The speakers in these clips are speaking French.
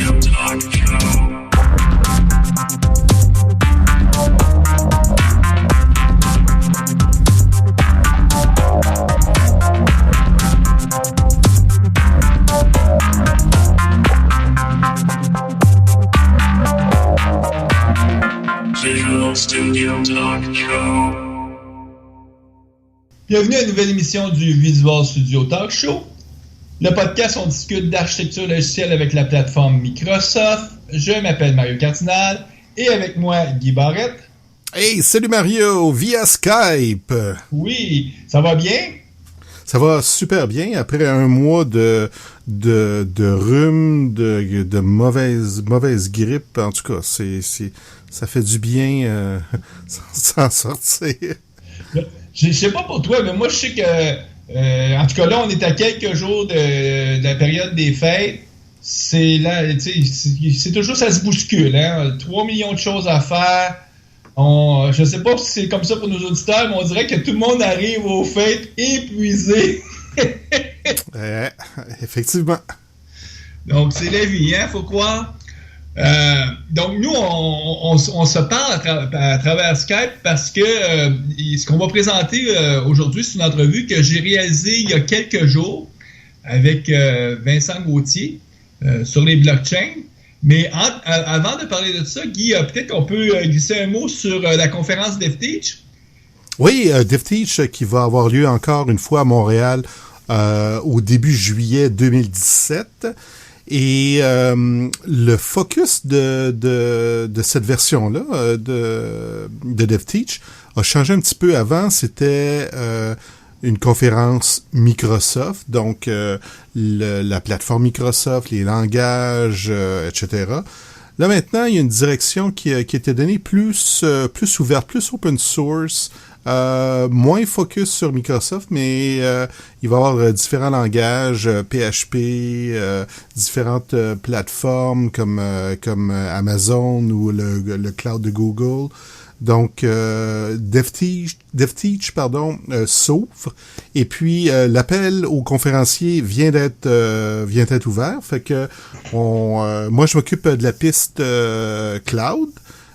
Studio Talk Show. Visual Studio Talk Show. Bienvenue à une nouvelle émission du Visual Studio Talk Show. Le podcast, on discute d'architecture logicielle avec la plateforme Microsoft. Je m'appelle Mario Cardinal et avec moi, Guy Barrette. Hey, salut Mario, via Skype. Oui, ça va bien? Ça va super bien après un mois de rhume, de mauvaise grippe. En tout cas, ça fait du bien s'en sortir. Je sais pas pour toi, mais moi, je sais que, en tout cas, là, on est à quelques jours de la période des fêtes. C'est là, tu sais, c'est toujours, ça se bouscule, hein. 3 millions de choses à faire. Je sais pas si c'est comme ça pour nos auditeurs, mais on dirait que tout le monde arrive aux fêtes épuisé. Effectivement. Donc, c'est la vie, hein, faut croire. Donc, nous, on se parle à travers Skype parce que ce qu'on va présenter aujourd'hui, c'est une entrevue que j'ai réalisée il y a quelques jours avec Vincent Gauthier sur les blockchains. Mais avant de parler de ça, Guy, peut-être qu'on peut glisser un mot sur la conférence DevTeach. Oui, DevTeach qui va avoir lieu encore une fois à Montréal au début juillet 2017. Et le focus de cette version-là de DevTeach a changé un petit peu. Avant, c'était une conférence Microsoft, donc la plateforme Microsoft, les langages, etc. Là, maintenant, il y a une direction qui a été donnée plus ouverte, plus open source, moins focus sur Microsoft, mais il va y avoir différents langages, PHP, différentes plateformes comme Amazon ou le cloud de Google. Donc, DevTeach, s'ouvre. Et puis, l'appel aux conférenciers vient d'être ouvert. Fait que, moi, je m'occupe de la piste cloud.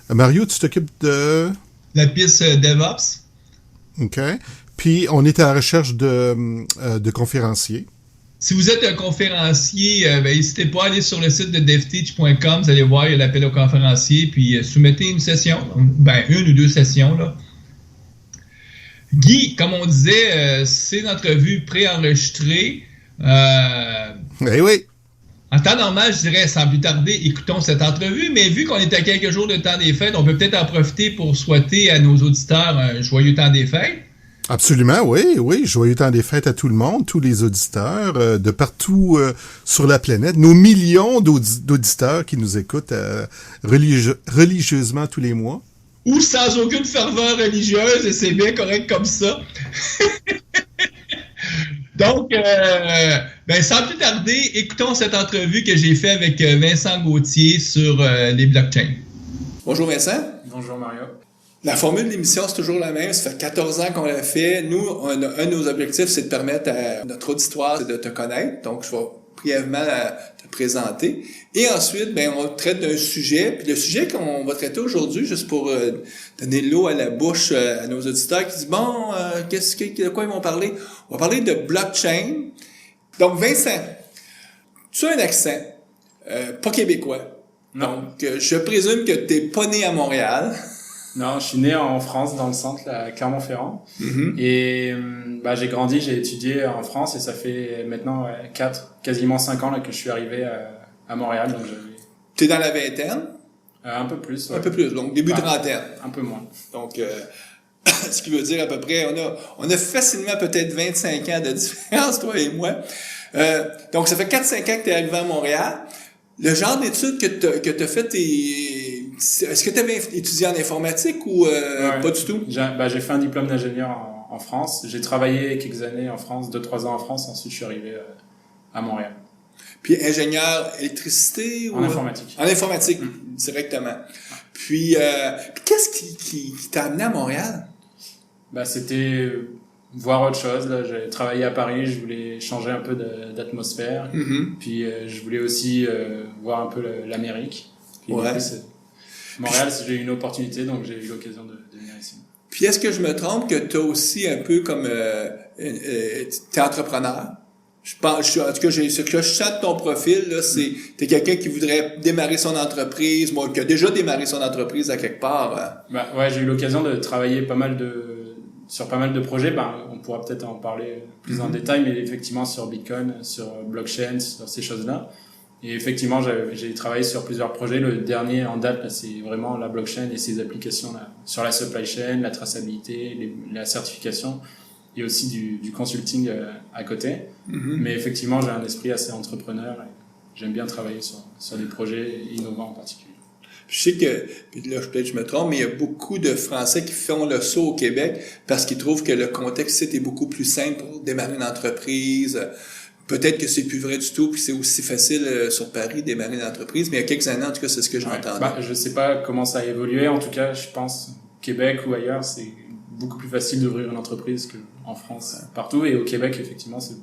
Mario, tu t'occupes de... La piste DevOps. OK. Puis, on est à la recherche de conférenciers. Si vous êtes un conférencier, n'hésitez pas à aller sur le site de devteach.com. Vous allez voir, il y a l'appel aux conférenciers. Puis, soumettez une session. Une ou deux sessions, là. Guy, comme on disait, c'est une entrevue préenregistrée. Eh oui. En temps normal, je dirais, sans plus tarder, écoutons cette entrevue. Mais vu qu'on est à quelques jours de temps des fêtes, on peut peut-être en profiter pour souhaiter à nos auditeurs un joyeux temps des fêtes. Absolument, oui. Joyeux temps des fêtes à tout le monde, tous les auditeurs de partout sur la planète, nos millions d'auditeurs qui nous écoutent religieusement tous les mois. Ou sans aucune ferveur religieuse, et c'est bien correct comme ça. Donc, sans plus tarder, écoutons cette entrevue que j'ai faite avec Vincent Gauthier sur les blockchains. Bonjour Vincent. Bonjour Mario. La formule de l'émission, c'est toujours la même. Ça fait 14 ans qu'on l'a fait. Nous, un de nos objectifs, c'est de permettre à notre auditoire de te connaître. Donc, je vais brièvement te présenter. Et ensuite, on traite d'un sujet. Puis le sujet qu'on va traiter aujourd'hui, juste pour donner l'eau à la bouche à nos auditeurs qui disent, de quoi ils vont parler? On va parler de blockchain. Donc, Vincent, tu as un accent pas québécois. Non. Donc, je présume que tu n'es pas né à Montréal. Non, je suis né en France, dans le centre, à Clermont-Ferrand. Mm-hmm. Et j'ai grandi, j'ai étudié en France et ça fait maintenant quasiment 5 ans là, que je suis arrivé à Montréal. Donc t'es dans la vingtaine? Un peu plus. Ouais. Un peu plus, donc début trentaine. Un peu moins. Donc, ce qui veut dire à peu près, on a facilement peut-être 25 ans de différence, toi et moi. Donc, ça fait 4-5 ans que t'es arrivé à Montréal. Le genre d'études que t'as fait, est-ce que tu avais étudié en informatique ou pas du tout? J'ai fait un diplôme d'ingénieur en France. J'ai travaillé quelques années en France, 2-3 ans en France. Ensuite, je suis arrivé à Montréal. Puis ingénieur électricité ou... En informatique. En informatique, directement. Puis qu'est-ce qui t'a amené à Montréal? C'était voir autre chose. Là, j'ai travaillé à Paris, je voulais changer un peu d'atmosphère. Puis je voulais aussi voir un peu l'Amérique. Puis, Ouais. du coup, Montréal, j'ai eu une opportunité, donc j'ai eu l'occasion de venir ici. Puis est-ce que je me trompe que tu as aussi un peu comme t'es entrepreneur? Je pense, en tout cas, ce que je sens de ton profil, là, c'est t'es quelqu'un qui voudrait démarrer son entreprise, moi, qui a déjà démarré son entreprise à quelque part. Hein. Bah ouais, j'ai eu l'occasion de travailler sur pas mal de projets. On pourra peut-être en parler plus en détail, mais effectivement sur Bitcoin, sur blockchain, sur ces choses-là. Et effectivement, j'ai travaillé sur plusieurs projets. Le dernier en date, là, c'est vraiment la blockchain et ses applications là, sur la supply chain, la traçabilité, la certification et aussi du consulting à côté. Mais effectivement, j'ai un esprit assez entrepreneur et j'aime bien travailler sur des projets innovants en particulier. Je sais que, puis là, peut-être je me trompe, mais il y a beaucoup de Français qui font le saut au Québec parce qu'ils trouvent que le contexte ici est beaucoup plus simple pour démarrer une entreprise. Peut-être que c'est plus vrai du tout, puis c'est aussi facile sur Paris de démarrer une entreprise, mais il y a quelques années, en tout cas, c'est ce que j'ai entendu. Je sais pas comment ça a évolué. En tout cas, je pense Québec ou ailleurs, c'est beaucoup plus facile d'ouvrir une entreprise qu'en France, partout. Et au Québec, effectivement, c'est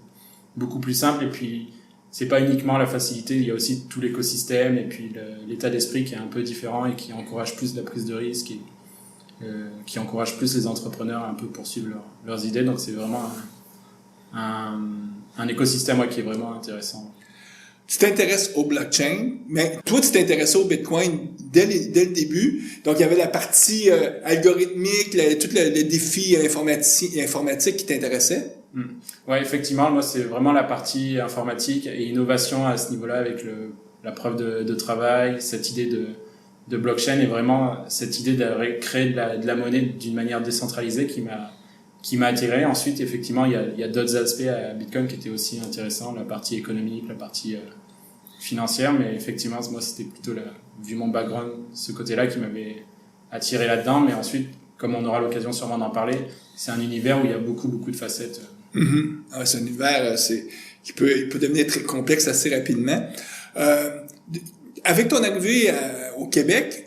beaucoup plus simple. Et puis, c'est pas uniquement la facilité, il y a aussi tout l'écosystème et puis l'état d'esprit qui est un peu différent et qui encourage plus la prise de risque et qui encourage plus les entrepreneurs à un peu poursuivre leurs idées. Donc, c'est vraiment un écosystème qui est vraiment intéressant. Tu t'intéresses au blockchain, mais toi, tu t'intéressais au Bitcoin dès le début. Donc, il y avait la partie algorithmique, tout le défi informatique qui t'intéressait. Ouais, effectivement, moi, c'est vraiment la partie informatique et innovation à ce niveau-là avec la preuve de travail, cette idée de blockchain et vraiment cette idée de créer de la monnaie d'une manière décentralisée qui m'a attiré. Ensuite, effectivement, il y a d'autres aspects à Bitcoin qui étaient aussi intéressants, la partie économique, la partie financière, mais effectivement, moi, c'était plutôt vu mon background, ce côté-là qui m'avait attiré là-dedans. Mais ensuite, comme on aura l'occasion sûrement d'en parler, c'est un univers où il y a beaucoup de facettes. Ah, c'est un univers il peut devenir très complexe assez rapidement. Avec ton arrivée au Québec,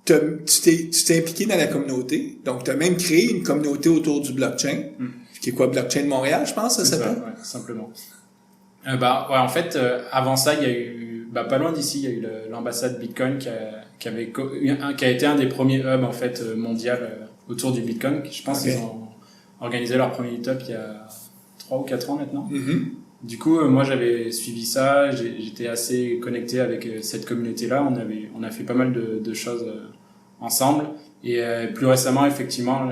tu t'es impliqué dans la communauté, donc tu as même créé une communauté autour du blockchain, qui est quoi, Blockchain Montréal, je pense, ça s'appelle? Ouais, simplement. En fait, avant ça, il y a eu, pas loin d'ici, il y a eu l'ambassade Bitcoin qui a été un des premiers hubs, en fait, mondial autour du Bitcoin. Je pense qu'ils ont organisé leur premier meet-up il y a 3 ou 4 ans maintenant. Du coup, moi, j'avais suivi ça, j'étais assez connecté avec cette communauté-là. On a fait pas mal de choses ensemble. Et plus récemment, effectivement,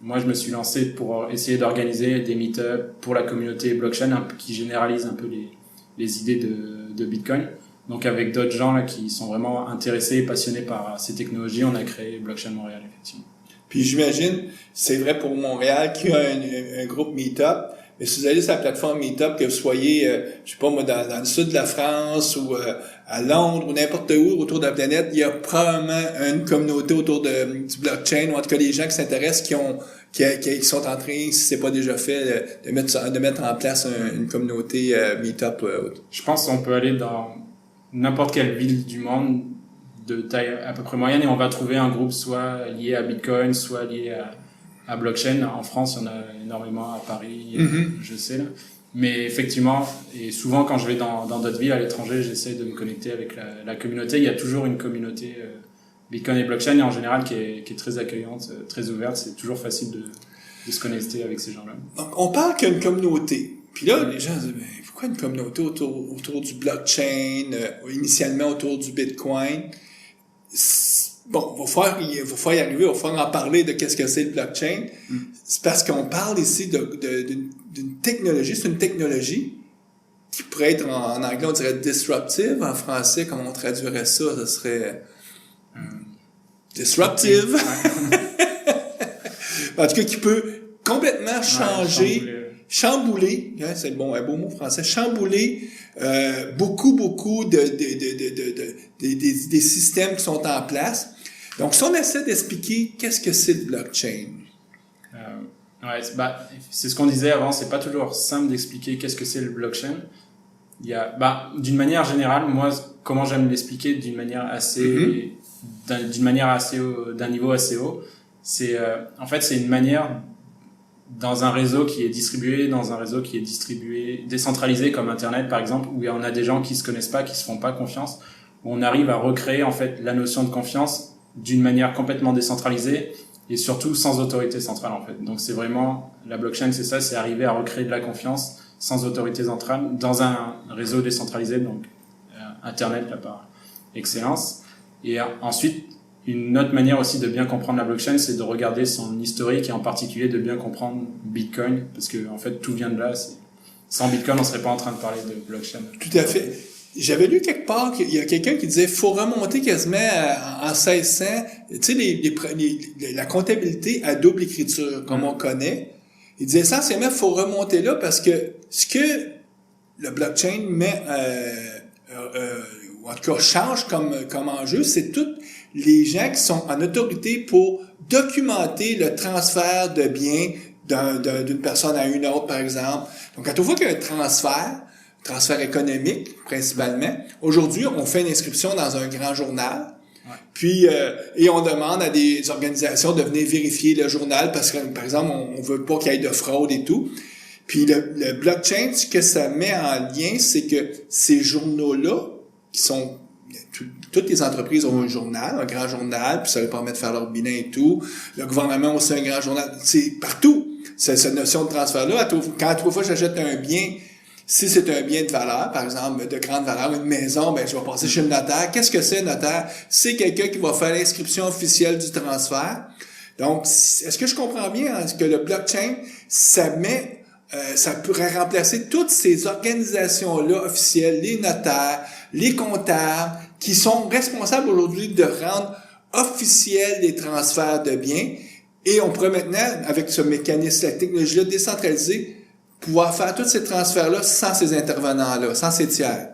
moi, je me suis lancé pour essayer d'organiser des meet-ups pour la communauté blockchain qui généralise un peu les idées de Bitcoin. Donc, avec d'autres gens là qui sont vraiment intéressés et passionnés par ces technologies, on a créé Blockchain Montréal, effectivement. Puis j'imagine, c'est vrai pour Montréal qui a un groupe Meetup. Mais si vous allez sur la plateforme Meetup, que vous soyez, je sais pas moi, dans le sud de la France ou à Londres ou n'importe où autour de la planète, il y a probablement une communauté autour du blockchain, ou en tout cas les gens qui s'intéressent, qui sont en train, si c'est pas déjà fait, de mettre en place une communauté Meetup. Je pense qu'on peut aller dans n'importe quelle ville du monde de taille à peu près moyenne et on va trouver un groupe soit lié à Bitcoin, soit lié à blockchain. En France, il y en a énormément, à Paris, je sais là. Mais effectivement, et souvent quand je vais dans d'autres villes à l'étranger, j'essaie de me connecter avec la communauté. Il y a toujours une communauté Bitcoin et blockchain et en général qui est très accueillante, très ouverte. C'est toujours facile de se connecter avec ces gens-là. Donc, on parle qu'il y a une communauté. Puis là, les gens disent, mais pourquoi une communauté autour du blockchain, initialement autour du Bitcoin? Bon, il va falloir y arriver, il va falloir en parler de qu'est-ce que c'est le blockchain. C'est parce qu'on parle ici d'une technologie, c'est une technologie qui pourrait être en anglais, on dirait disruptive, en français, comment on traduirait ça, ça serait disruptive. En tout cas, qui peut complètement chambouler, hein, c'est un beau mot français, chambouler beaucoup des systèmes qui sont en place. Donc, si on essaie d'expliquer qu'est-ce que c'est le blockchain. C'est ce qu'on disait avant, c'est pas toujours simple d'expliquer qu'est-ce que c'est le blockchain. Il y a, d'une manière générale, moi, comment j'aime l'expliquer d'un niveau assez haut, c'est, en fait, c'est une manière dans un réseau qui est distribué, décentralisé comme Internet par exemple, où on a des gens qui se connaissent pas, qui se font pas confiance, où on arrive à recréer en fait la notion de confiance d'une manière complètement décentralisée et surtout sans autorité centrale en fait. Donc c'est vraiment, la blockchain c'est ça, c'est arriver à recréer de la confiance sans autorité centrale dans un réseau décentralisé, donc Internet là par excellence. Et ensuite, une autre manière aussi de bien comprendre la blockchain, c'est de regarder son historique et en particulier de bien comprendre Bitcoin, parce que en fait tout vient de là. Sans Bitcoin, on serait pas en train de parler de blockchain. Tout à fait. J'avais lu quelque part qu'il y a quelqu'un qui disait faut remonter quasiment en 1600, tu sais la comptabilité à double écriture comme on connaît. Il disait essentiellement faut remonter là parce que ce que le blockchain met ou en tout cas change comme enjeu, c'est tous les gens qui sont en autorité pour documenter le transfert de biens d'une personne à une autre, par exemple. Donc, quand on voit qu'il y a un transfert économique, principalement, aujourd'hui, on fait une inscription dans un grand journal, puis et on demande à des organisations de venir vérifier le journal parce que, par exemple, on veut pas qu'il y ait de fraude et tout. Puis le blockchain, ce que ça met en lien, c'est que ces journaux-là, qui sont... Toutes les entreprises ont un journal, un grand journal, puis ça leur permet de faire leur bilan et tout. Le gouvernement a aussi un grand journal. C'est partout. Cette notion de transfert-là, quand autrefois j'achète un bien, si c'est un bien de valeur, par exemple, de grande valeur, une maison, ben je vais passer chez le notaire. Qu'est-ce que c'est, notaire? C'est quelqu'un qui va faire l'inscription officielle du transfert. Donc, est-ce que je comprends bien que le blockchain, ça pourrait remplacer toutes ces organisations-là officielles, les notaires, les comptables, qui sont responsables aujourd'hui de rendre officiels les transferts de biens. Et on pourrait maintenant, avec ce mécanisme, la technologie-là décentralisée, pouvoir faire tous ces transferts-là sans ces intervenants-là, sans ces tiers.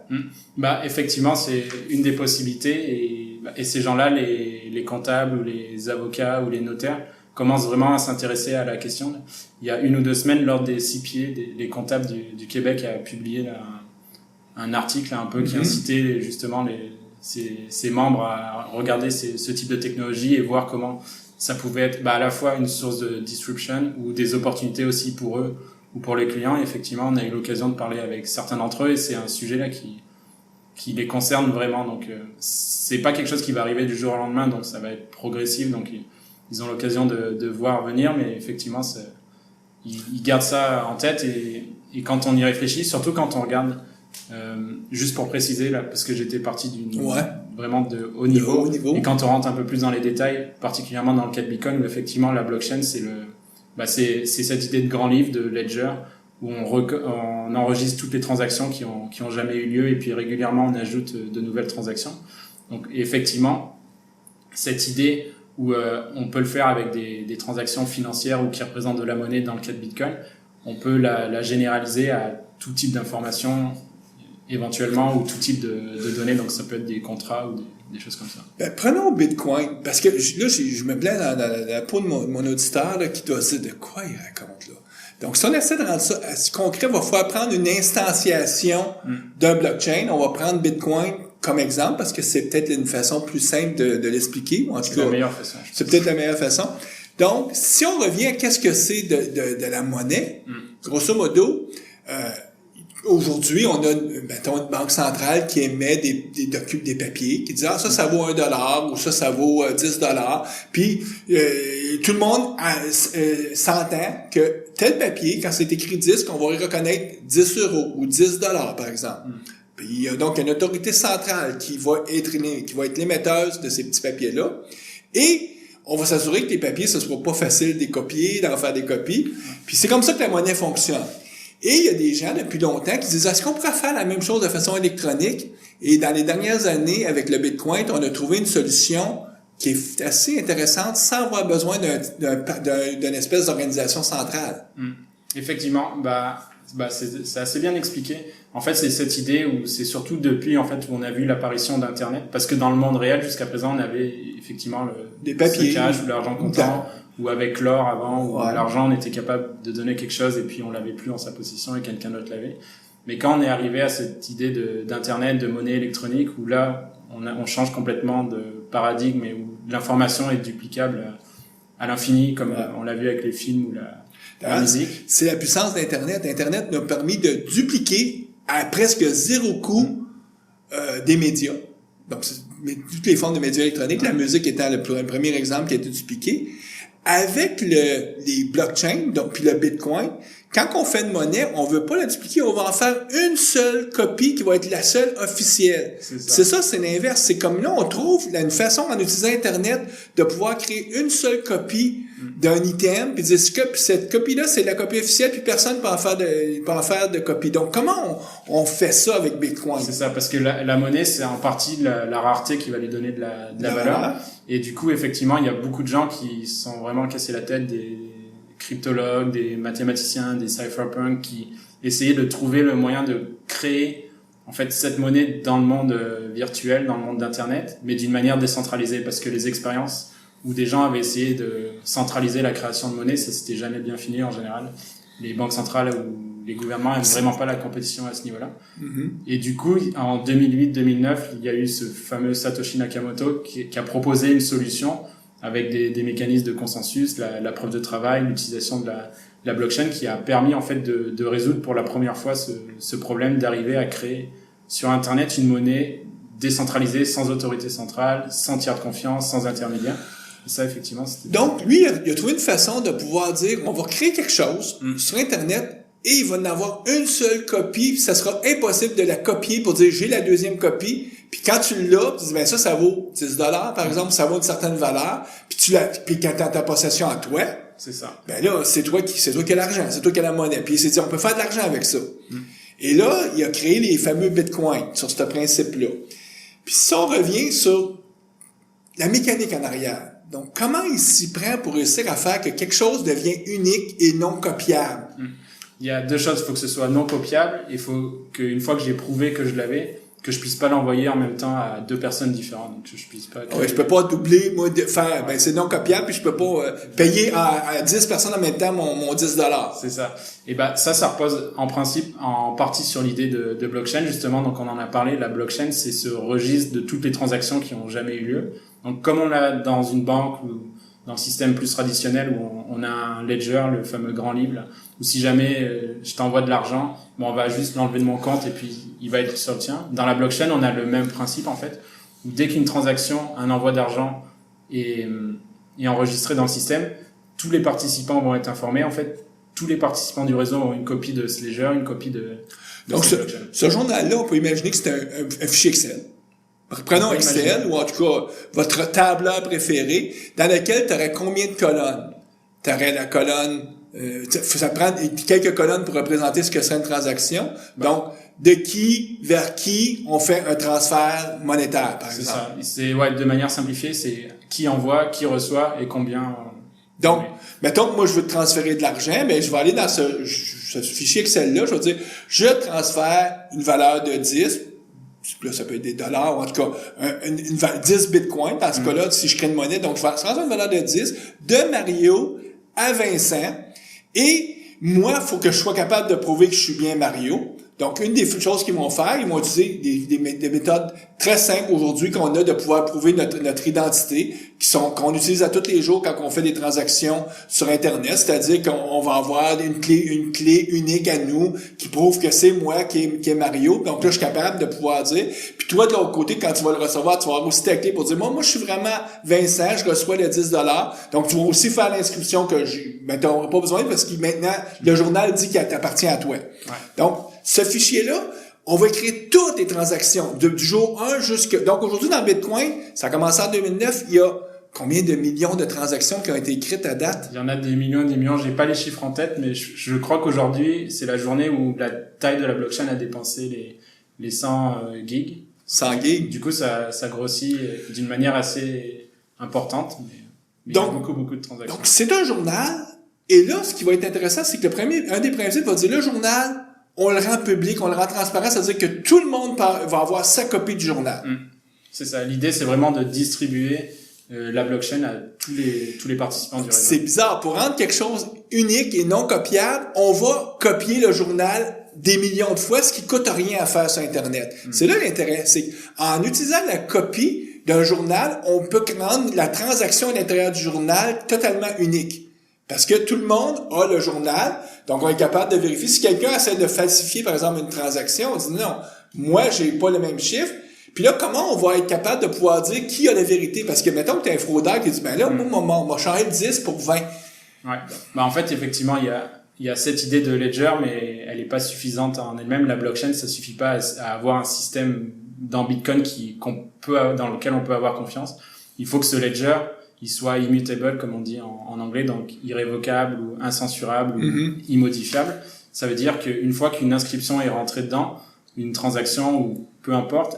Effectivement, c'est une des possibilités. Et ces gens-là, les comptables ou les avocats ou les notaires, commencent vraiment à s'intéresser à la question. Il y a 1 ou 2 semaines, l'Ordre des 6 pieds, les comptables du Québec a publié là, un article un peu qui incitait justement ses membres à regarder ce type de technologie et voir comment ça pouvait être à la fois une source de disruption ou des opportunités aussi pour eux ou pour les clients. Et effectivement, on a eu l'occasion de parler avec certains d'entre eux et c'est un sujet là qui les concerne vraiment. Donc c'est pas quelque chose qui va arriver du jour au lendemain, donc ça va être progressif. Donc ils ont l'occasion de voir venir, mais effectivement ils gardent ça en tête et quand on y réfléchit, surtout quand on regarde juste pour préciser là, parce que j'étais parti vraiment de haut niveau. Et quand on rentre un peu plus dans les détails, particulièrement dans le cas de Bitcoin, où effectivement la blockchain c'est cette idée de grand livre, de ledger, où on enregistre toutes les transactions qui ont jamais eu lieu et puis régulièrement on ajoute de nouvelles transactions. Donc effectivement cette idée où on peut le faire avec des transactions financières ou qui représentent de la monnaie dans le cas de Bitcoin, on peut la généraliser à tout type d'informations éventuellement ou tout type de données, donc ça peut être des contrats ou des choses comme ça. Prenons Bitcoin, parce que là, je me blesse dans la peau de mon auditeur là, qui doit se dire de quoi il raconte là. Donc, si on essaie de rendre ça assez concret, il va falloir prendre une instantiation d'un blockchain. On va prendre Bitcoin comme exemple, parce que c'est peut-être une façon plus simple de l'expliquer. En tout cas, la meilleure façon. C'est peut-être la meilleure façon. Donc, si on revient à qu'est-ce que c'est de la monnaie, grosso modo, aujourd'hui, on a une banque centrale qui émet des papiers, qui dit ça vaut $1 ou ça vaut $10. Puis tout le monde s'entend que tel papier, quand c'est écrit 10, qu'on va y reconnaître 10 € ou $10 par exemple. Puis il y a donc une autorité centrale qui va être l'émetteuse de ces petits papiers-là. Et on va s'assurer que les papiers, ce ne sera pas facile de les copier, d'en faire des copies. Puis c'est comme ça que la monnaie fonctionne. Et il y a des gens depuis longtemps qui disent est-ce qu'on pourrait faire la même chose de façon électronique? Et dans les dernières années, avec le Bitcoin, on a trouvé une solution qui est assez intéressante sans avoir besoin d'une espèce d'organisation centrale. Effectivement, c'est assez bien expliqué. En fait, c'est cette idée où c'est surtout depuis où on a vu l'apparition d'Internet, parce que dans le monde réel jusqu'à présent, on avait effectivement des papiers, le cash ou l'argent comptant, ou avec l'or avant, où l'argent on était capable de donner quelque chose et puis on l'avait plus en sa possession et quelqu'un d'autre l'avait. Mais quand on est arrivé à cette idée d'Internet, de monnaie électronique, où là on change complètement de paradigme et où l'information est duplicable à l'infini, comme on l'a vu avec les films ou la musique. C'est la puissance d'Internet. Internet nous a permis de dupliquer à presque zéro coût des médias. Donc, toutes les formes de médias électroniques, la musique étant le premier exemple qui a été dupliqué. Avec les blockchains, donc puis le Bitcoin, quand on fait une monnaie, on veut pas la dupliquer, on va en faire une seule copie qui va être la seule officielle. C'est l'inverse. C'est comme là, on trouve une façon, en utilisant Internet, de pouvoir créer une seule copie d'un item, puis dire que cette copie-là, c'est la copie officielle, puis personne ne peut en faire de copie. Donc, comment on fait ça avec Bitcoin? C'est ça, parce que la monnaie, c'est en partie la rareté qui va lui donner de la valeur. Et du coup, effectivement, il y a beaucoup de gens qui sont vraiment cassés la tête, des cryptologues, des mathématiciens, des cypherpunks, qui essayaient de trouver le moyen de créer en fait cette monnaie dans le monde virtuel, dans le monde d'Internet, mais d'une manière décentralisée, parce que les expériences où des gens avaient essayé de centraliser la création de monnaie, ça s'était jamais bien fini en général. Les banques centrales ou les gouvernements n'aiment vraiment pas la compétition à ce niveau-là. Mm-hmm. Et du coup, en 2008-2009, il y a eu ce fameux Satoshi Nakamoto qui a proposé une solution avec des mécanismes de consensus, la preuve de travail, l'utilisation de la blockchain, qui a permis en fait de résoudre pour la première fois ce problème d'arriver à créer sur Internet une monnaie décentralisée, sans autorité centrale, sans tiers de confiance, sans intermédiaire. Et ça, effectivement, c'était... Donc, lui, il a trouvé une façon de pouvoir dire, on va créer quelque chose sur Internet et il va en avoir une seule copie, puis ça sera impossible de la copier pour dire, j'ai la deuxième copie. Puis quand tu l'as, tu dis, ben ça vaut $10, par exemple, ça vaut une certaine valeur. Puis quand t'as ta possession à toi, c'est ça. Ben là, c'est toi qui as l'argent, c'est toi qui as la monnaie. Puis il s'est dit, on peut faire de l'argent avec ça. Et là, il a créé les fameux bitcoins sur ce principe-là. Puis si on revient sur la mécanique en arrière, donc comment il s'y prend pour réussir à faire que quelque chose devienne unique et non copiable? Il y a deux choses, il faut que ce soit non copiable, il faut qu'une fois que j'ai prouvé que je l'avais, que je puisse pas l'envoyer en même temps à deux personnes différentes. Donc je puisse pas. Ouais, je peux pas doubler, moi, faire. Ben c'est non copiable, puis je peux pas payer à 10 personnes en même temps mon $10. C'est ça. Et ça repose en principe en partie sur l'idée de blockchain justement. Donc on en a parlé. La blockchain, c'est ce registre de toutes les transactions qui ont jamais eu lieu. Donc comme on l'a dans une banque ou dans le système plus traditionnel où on a un ledger, le fameux grand livre, là, où si jamais je t'envoie de l'argent, on va juste l'enlever de mon compte et puis il va être sur le tien. Dans la blockchain, on a le même principe en fait, où dès qu'une transaction, un envoi d'argent est enregistré dans le système, tous les participants vont être informés. En fait, tous les participants du réseau ont une copie de ce ledger, une copie de donc ce journal-là, on peut imaginer que c'est un fichier Excel. Prenons Excel, ou en tout cas votre tableur préféré, dans lequel tu aurais combien de colonnes? Tu aurais la colonne, ça prend quelques colonnes pour représenter ce que serait une transaction. Donc, de qui vers qui on fait un transfert monétaire, par exemple. C'est ça. De manière simplifiée, c'est qui envoie, qui reçoit et combien. Donc, mettons que moi je veux te transférer de l'argent, mais je vais aller dans ce fichier Excel-là, je vais dire, je transfère une valeur de 10. Là, ça peut être des dollars, ou en tout cas, 10 bitcoins, dans ce cas-là, si je crée une monnaie. Donc, je vais transférer une valeur de 10 de Mario à Vincent. Et moi, il faut que je sois capable de prouver que je suis bien Mario. Donc, une des choses qu'ils vont faire, ils vont utiliser des méthodes très simples aujourd'hui qu'on a de pouvoir prouver notre identité, qu'on utilise à tous les jours quand on fait des transactions sur Internet, c'est-à-dire qu'on va avoir une clé unique à nous qui prouve que c'est moi qui est Mario. Donc là, je suis capable de pouvoir dire. Puis toi, de l'autre côté, quand tu vas le recevoir, tu vas avoir aussi ta clé pour dire, moi, je suis vraiment Vincent, je reçois le $10. Donc, tu vas aussi faire l'inscription que tu n'auras pas besoin parce que maintenant, le journal dit qu'il t'appartient à toi. Ouais. Donc, ce fichier-là, on va écrire toutes les transactions du jour 1 jusqu'à... Donc, aujourd'hui, dans le Bitcoin, ça a commencé en 2009, il y a combien de millions de transactions qui ont été écrites à date? Il y en a des millions. J'ai pas les chiffres en tête, mais je crois qu'aujourd'hui, c'est la journée où la taille de la blockchain a dépassé les 100 gigs. 100 gigs? Du coup, ça grossit d'une manière assez importante, mais donc, il y a beaucoup de transactions. Donc, c'est un journal, et là, ce qui va être intéressant, c'est que un des principes va dire, le journal, on le rend public, on le rend transparent, c'est-à-dire que tout le monde va avoir sa copie du journal. C'est ça. L'idée, c'est vraiment de distribuer la blockchain à tous les participants du réseau. C'est bizarre. Pour rendre quelque chose unique et non copiable, on va copier le journal des millions de fois, ce qui coûte rien à faire sur Internet. C'est là l'intérêt. C'est en utilisant la copie d'un journal, on peut rendre la transaction à l'intérieur du journal totalement unique. Parce que tout le monde a le journal, donc on est capable de vérifier. Si quelqu'un essaie de falsifier, par exemple, une transaction, on dit non, moi, j'ai pas le même chiffre. Puis là, comment on va être capable de pouvoir dire qui a la vérité? Parce que, mettons que t'es un fraudeur qui dit, ben là, moi, on m'a changé de 10 pour 20. Ouais. En fait, effectivement, il y a cette idée de ledger, mais elle est pas suffisante en elle-même. La blockchain, ça suffit pas à avoir un système dans Bitcoin dans lequel on peut avoir confiance. Il faut que ce ledger, il soit immutable, comme on dit en anglais, donc irrévocable ou incensurable ou immodifiable. Ça veut dire qu'une fois qu'une inscription est rentrée dedans, une transaction ou peu importe,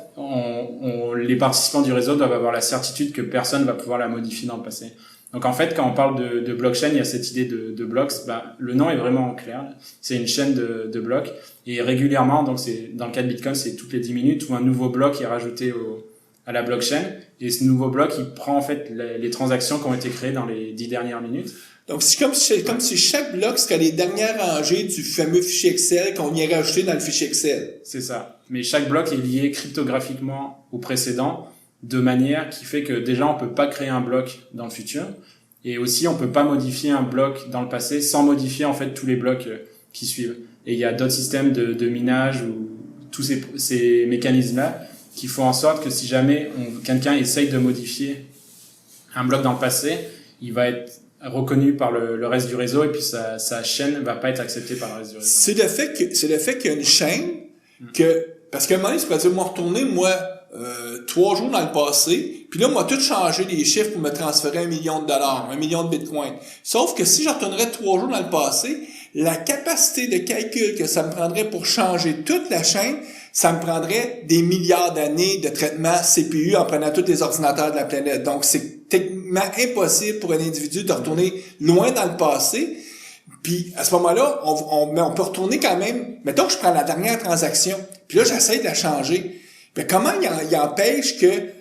les participants du réseau doivent avoir la certitude que personne va pouvoir la modifier dans le passé. Donc en fait, quand on parle de blockchain, il y a cette idée de blocks. Le nom est vraiment clair. C'est une chaîne de blocs et régulièrement, donc c'est dans le cas de Bitcoin, c'est toutes les 10 minutes où un nouveau bloc est rajouté à la blockchain et ce nouveau bloc, il prend en fait les transactions qui ont été créées dans les 10 dernières minutes. Donc c'est comme si chaque bloc serait les dernières rangées du fameux fichier Excel qu'on y a rajouté dans le fichier Excel. C'est ça. Mais chaque bloc est lié cryptographiquement au précédent, de manière qui fait que déjà on peut pas créer un bloc dans le futur et aussi on peut pas modifier un bloc dans le passé sans modifier en fait tous les blocs qui suivent. Et il y a d'autres systèmes de minage ou tous ces mécanismes-là qui font en sorte que si jamais quelqu'un essaye de modifier un bloc dans le passé, il va être reconnu par le reste du réseau et puis sa chaîne va pas être acceptée par le reste du réseau. C'est le fait qu'il y a une chaîne parce qu'à un moment donné, tu peux dire, moi, retourner, 3 jours dans le passé, puis là, moi, tout changer les chiffres pour me transférer $1 million, $1 million de Bitcoin. Sauf que si je retournerais 3 jours dans le passé, la capacité de calcul que ça me prendrait pour changer toute la chaîne, ça me prendrait des milliards d'années de traitement CPU en prenant tous les ordinateurs de la planète. Donc, c'est techniquement impossible pour un individu de retourner loin dans le passé. Puis, à ce moment-là, on peut retourner quand même. Mettons que je prends la dernière transaction, puis là, j'essaie de la changer. Mais comment il empêche que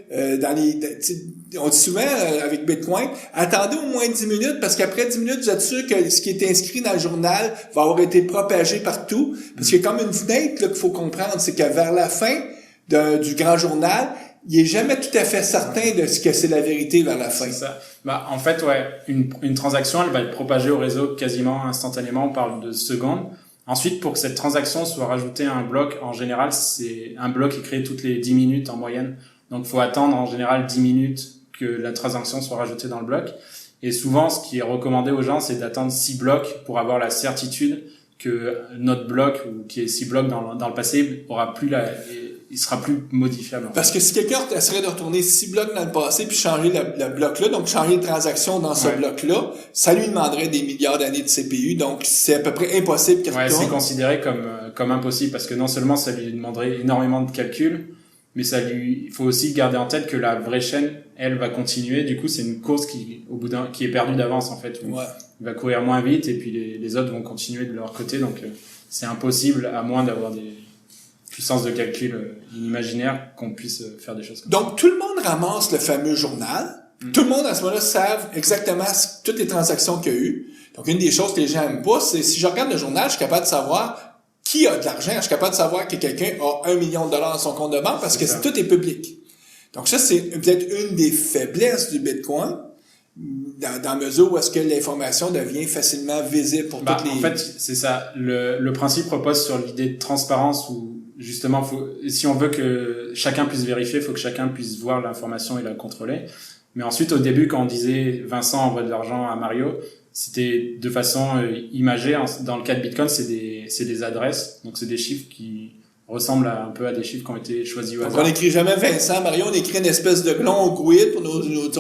on dit souvent avec Bitcoin, attendez au moins 10 minutes parce qu'après 10 minutes, vous êtes sûr que ce qui est inscrit dans le journal va avoir été propagé partout. Parce qu'il y a comme une fenêtre là, qu'il faut comprendre, c'est que vers la fin du grand journal, il est jamais tout à fait certain de ce que c'est la vérité vers la fin. C'est ça. En fait, ouais, une transaction, elle va être propagée au réseau quasiment instantanément. On parle de secondes. Ensuite, pour que cette transaction soit rajoutée à un bloc, en général, c'est un bloc qui est créé toutes les 10 minutes en moyenne. Donc, il faut attendre en général 10 minutes que la transaction soit rajoutée dans le bloc. Et souvent, ce qui est recommandé aux gens, c'est d'attendre 6 blocs pour avoir la certitude que notre bloc, ou qui est 6 blocs dans le passé, il sera plus modifiable. Parce que si quelqu'un essaierait de retourner 6 blocs dans le passé puis changer le bloc-là, donc changer les transactions dans ce bloc-là, ça lui demanderait des milliards d'années de CPU, donc c'est à peu près impossible qu'il retourne. C'est considéré comme impossible parce que non seulement ça lui demanderait énormément de calculs, mais il faut aussi garder en tête que la vraie chaîne, elle va continuer. Du coup, c'est une course qui est perdue d'avance, en fait. Où il va courir moins vite et puis les autres vont continuer de leur côté. Donc, c'est impossible à moins d'avoir des puissances de calcul inimaginaires qu'on puisse faire des choses comme ça. Donc, tout le monde ramasse le fameux journal. Tout le monde, à ce moment-là, savent exactement toutes les transactions qu'il y a eu. Donc, une des choses que les gens aiment pas, c'est si je regarde le journal, je suis capable de savoir qui a de l'argent. Je suis capable de savoir que quelqu'un a $1 million dans son compte de banque parce que tout est public. Donc ça, c'est peut-être une des faiblesses du Bitcoin, dans la mesure où est-ce que l'information devient facilement visible pour toutes les... En fait, c'est ça. Le principe repose sur l'idée de transparence où, justement, si on veut que chacun puisse vérifier, il faut que chacun puisse voir l'information et la contrôler. Mais ensuite, au début, quand on disait Vincent envoie de l'argent à Mario, c'était de façon imagée. Dans le cas de Bitcoin, c'est des adresses. Donc, c'est des chiffres qui ressemblent un peu à des chiffres qui ont été choisis au hasard. Donc, on n'écrit jamais Vincent, Mario, on écrit une espèce de long GUID.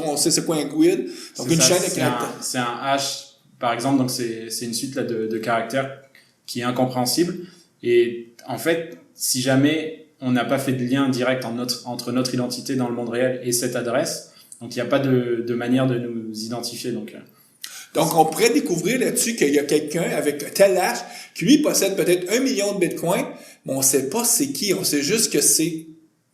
On sait c'est quoi un GUID. Donc, une chaîne de caractères. C'est un hash, par exemple. Donc, c'est une suite là de caractères qui est incompréhensible. Et en fait, si jamais on n'a pas fait de lien direct entre notre identité dans le monde réel et cette adresse, donc il n'y a pas de manière de nous identifier. Donc, on pourrait découvrir là-dessus qu'il y a quelqu'un avec tel hash qui, lui, possède peut-être 1 million de bitcoins, mais on sait pas c'est qui. On sait juste que c'est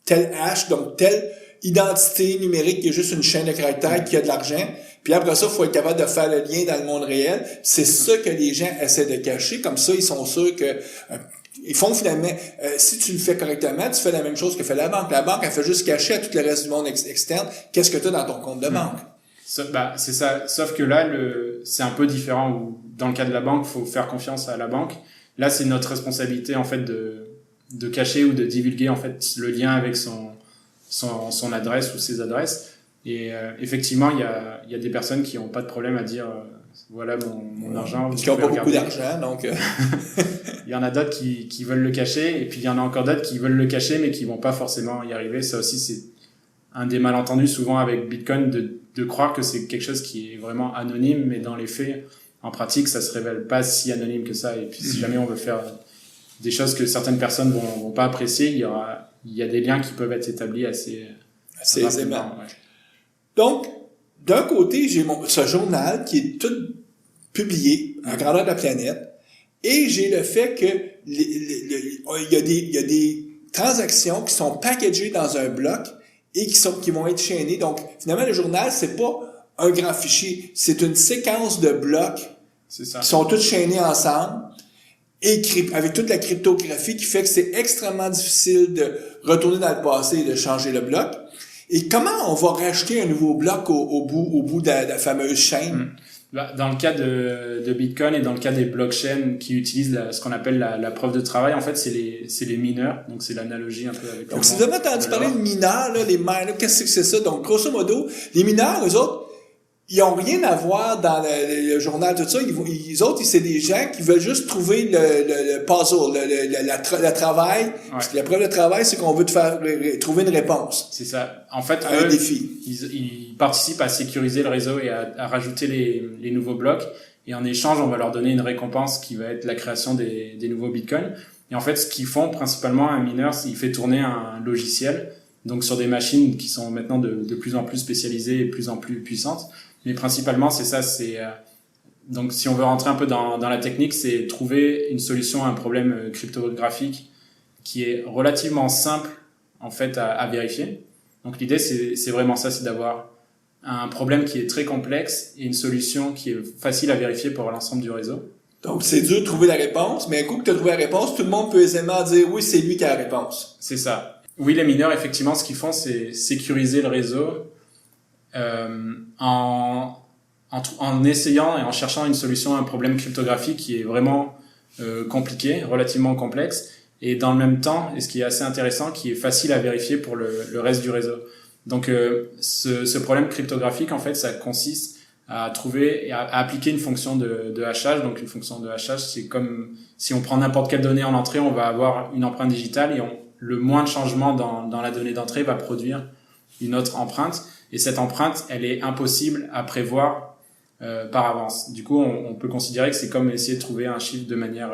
tel hash, donc telle identité numérique qui est juste une chaîne de caractères qui a de l'argent. Puis après ça, il faut être capable de faire le lien dans le monde réel. C'est ça que les gens essaient de cacher. Comme ça, ils sont sûrs que... ils font finalement... si tu le fais correctement, tu fais la même chose que fait la banque. La banque, elle fait juste cacher à tout le reste du monde externe qu'est-ce que tu as dans ton compte de banque. C'est ça. Sauf que là, c'est un peu différent où dans le cas de la banque, faut faire confiance à la banque. Là, c'est notre responsabilité en fait de cacher ou de divulguer en fait le lien avec son adresse ou ses adresses. Et effectivement, il y a des personnes qui ont pas de problème à dire voilà mon argent. Parce qu'ils n'ont pas beaucoup d'argent, donc. Il y en a d'autres qui veulent le cacher, et puis il y en a encore d'autres qui veulent le cacher, mais qui vont pas forcément y arriver. Ça aussi, c'est un des malentendus souvent avec Bitcoin, de croire que c'est quelque chose qui est vraiment anonyme, mais dans les faits, en pratique, ça se révèle pas si anonyme que ça. Et puis si jamais on veut faire des choses que certaines personnes vont pas apprécier, il y a des liens qui peuvent être établis assez aisément. Ouais. Donc, d'un côté, j'ai ce journal qui est tout publié en grandeur de la planète, et j'ai le fait que il y a des transactions qui sont packagées dans un bloc et qui vont être chaînées. Donc, finalement, le journal, c'est pas un grand fichier, c'est une séquence de blocs C'est ça. qui sont tous chaînés ensemble et avec toute la cryptographie qui fait que c'est extrêmement difficile de retourner dans le passé et de changer le bloc. Et comment on va racheter un nouveau bloc au bout de la fameuse chaîne? Dans le cas de Bitcoin et dans le cas des blockchains qui utilisent ce qu'on appelle la preuve de travail, en fait, c'est les mineurs. Donc, c'est l'analogie un peu avec. Donc, si vous avez entendu parler de mineurs, là, les miners, qu'est-ce que c'est ça? Donc, grosso modo, les mineurs, eux autres, ils ont rien à voir dans le journal, tout ça. Ils autres, c'est des gens qui veulent juste trouver le puzzle, le travail. Ouais. Parce que la preuve de travail, c'est qu'on veut te faire trouver une réponse. C'est ça. En fait, Un défi. Ils participent à sécuriser le réseau et à rajouter les nouveaux blocs. Et en échange, on va leur donner une récompense qui va être la création des nouveaux bitcoins. Et en fait, ce qu'ils font principalement, un mineur, il fait tourner un logiciel, donc sur des machines qui sont maintenant de plus en plus spécialisées et de plus en plus puissantes. Mais principalement, c'est ça. Donc, si on veut rentrer un peu dans la technique, c'est trouver une solution à un problème cryptographique qui est relativement simple en fait à vérifier. Donc, l'idée, c'est vraiment ça, c'est d'avoir un problème qui est très complexe et une solution qui est facile à vérifier pour l'ensemble du réseau. Donc, c'est dur de trouver la réponse, mais un coup que tu as trouvé la réponse, tout le monde peut aisément dire oui, c'est lui qui a la réponse. C'est ça. Oui, les mineurs, effectivement, ce qu'ils font, c'est sécuriser le réseau en essayant et en cherchant une solution à un problème cryptographique qui est vraiment compliqué, relativement complexe, et dans le même temps, et ce qui est assez intéressant, qui est facile à vérifier pour le reste du réseau. Donc, ce problème cryptographique, en fait, ça consiste à trouver et à appliquer une fonction de hachage. Donc, une fonction de hachage, c'est comme si on prend n'importe quelle donnée en entrée, on va avoir une empreinte digitale et le moins de changement dans la donnée d'entrée va produire une autre empreinte. Et cette empreinte, elle est impossible à prévoir par avance. Du coup, on peut considérer que c'est comme essayer de trouver un chiffre de manière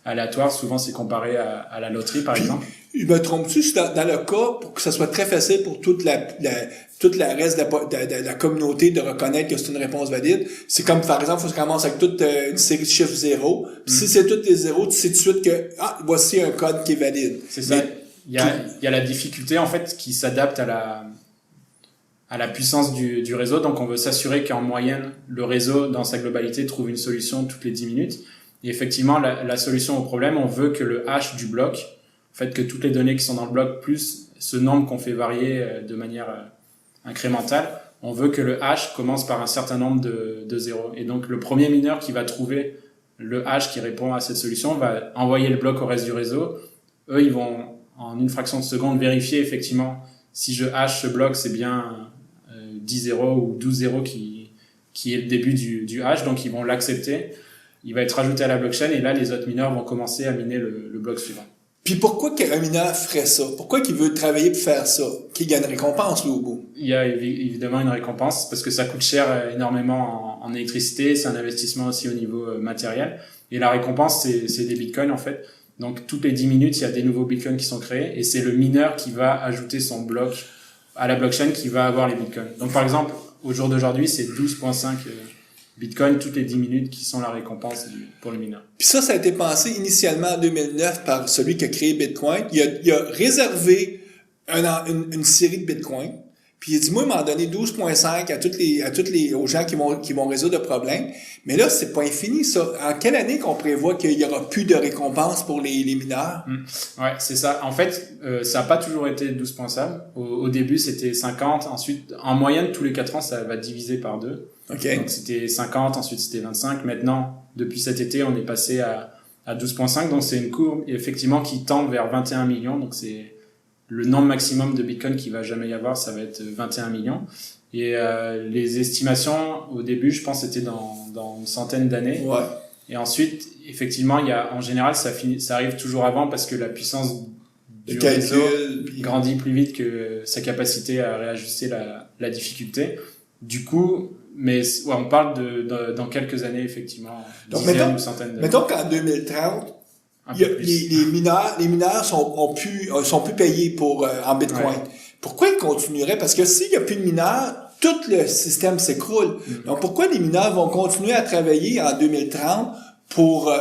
aléatoire. Souvent, c'est comparé à la loterie, par exemple. Je me trompe-tu, dans le cas, pour que ça soit très facile pour toute la reste de la communauté de reconnaître que c'est une réponse valide, c'est comme, par exemple, il faut que ça commence avec toute une série de chiffres zéros. Si c'est tous les zéros, tu sais tout de suite que, voici un code qui est valide. C'est ça. Il y a la difficulté, en fait, qui s'adapte à la puissance du réseau. Donc, on veut s'assurer qu'en moyenne, le réseau, dans sa globalité, trouve une solution toutes les 10 minutes. Et effectivement, la solution au problème, on veut que le hash du bloc, en fait, que toutes les données qui sont dans le bloc, plus ce nombre qu'on fait varier de manière incrémentale, on veut que le hash commence par un certain nombre de zéros. Et donc, le premier mineur qui va trouver le hash qui répond à cette solution va envoyer le bloc au reste du réseau. Eux, ils vont, en une fraction de seconde, vérifier effectivement si je hash ce bloc, c'est bien 10 zéros ou 12 zéros qui est le début du hash. Donc, ils vont l'accepter. Il va être rajouté à la blockchain et là, les autres mineurs vont commencer à miner le bloc suivant. Puis pourquoi qu'un mineur ferait ça? Pourquoi qu'il veut travailler pour faire ça? Qu'il gagne une récompense, lui, au bout? Il y a évidemment une récompense parce que ça coûte cher énormément en électricité. C'est un investissement aussi au niveau matériel. Et la récompense, c'est des bitcoins, en fait. Donc, toutes les 10 minutes, il y a des nouveaux bitcoins qui sont créés et c'est le mineur qui va ajouter son bloc à la blockchain qui va avoir les bitcoins. Donc, par exemple, au jour d'aujourd'hui, c'est 12,5 bitcoins toutes les 10 minutes qui sont la récompense pour le mineur. Puis ça a été pensé initialement en 2009 par celui qui a créé Bitcoin. Il a réservé une série de bitcoins. Puis il dit, moi, il m'a donné 12,5 aux gens qui vont résoudre le problème. Mais là, c'est pas infini, ça. En quelle année qu'on prévoit qu'il y aura plus de récompenses pour les mineurs? Ouais, c'est ça. En fait, ça n'a pas toujours été 12,5. Au début, c'était 50. Ensuite, en moyenne, tous les 4 ans, ça va diviser par 2. OK. Donc, c'était 50. Ensuite, c'était 25. Maintenant, depuis cet été, on est passé à 12,5. Donc, c'est une courbe, effectivement, qui tend vers 21 millions. Donc, c'est le nombre maximum de Bitcoin qu'il va jamais y avoir, ça va être 21 millions. Et les estimations, au début, je pense, c'était dans une centaine d'années. Ouais. Et ensuite, effectivement, en général, ça arrive toujours avant parce que la puissance du réseau grandit plus vite que sa capacité à réajuster la difficulté. Du coup, mais ouais, on parle dans quelques années, effectivement, donc, dizaines ou centaines d'années. Mettons qu'en 2030, les mineurs sont plus payés en Bitcoin. Ouais. Pourquoi ils continueraient? Parce que s'il n'y a plus de mineurs, tout le système s'écroule. Donc, pourquoi les mineurs vont continuer à travailler en 2030 pour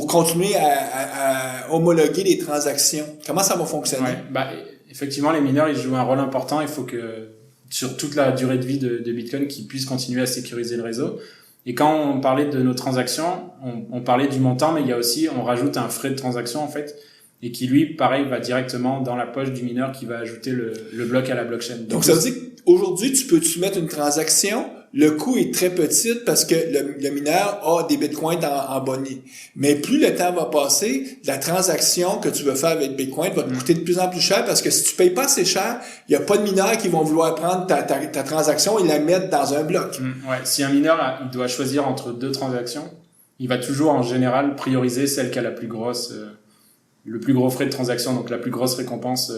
continuer à homologuer les transactions? Comment ça va fonctionner? Ouais, effectivement, les mineurs, ils jouent un rôle important. Il faut que, sur toute la durée de vie de Bitcoin, qu'ils puissent continuer à sécuriser le réseau. Et quand on parlait de nos transactions, on parlait du montant, mais il y a aussi, on rajoute un frais de transaction, en fait, et qui, lui, pareil, va directement dans la poche du mineur qui va ajouter le bloc à la blockchain. Donc, ça veut dire qu'aujourd'hui, tu peux soumettre une transaction, le coût est très petit parce que le mineur a des bitcoins en bonnie. Mais plus le temps va passer, la transaction que tu veux faire avec Bitcoin va te coûter de plus en plus cher parce que si tu payes pas assez cher, il y a pas de mineurs qui vont vouloir prendre ta transaction et la mettre dans un bloc. Ouais. Si un mineur, il doit choisir entre 2 transactions, il va toujours, en général, prioriser celle qui a le plus gros frais de transaction, donc la plus grosse récompense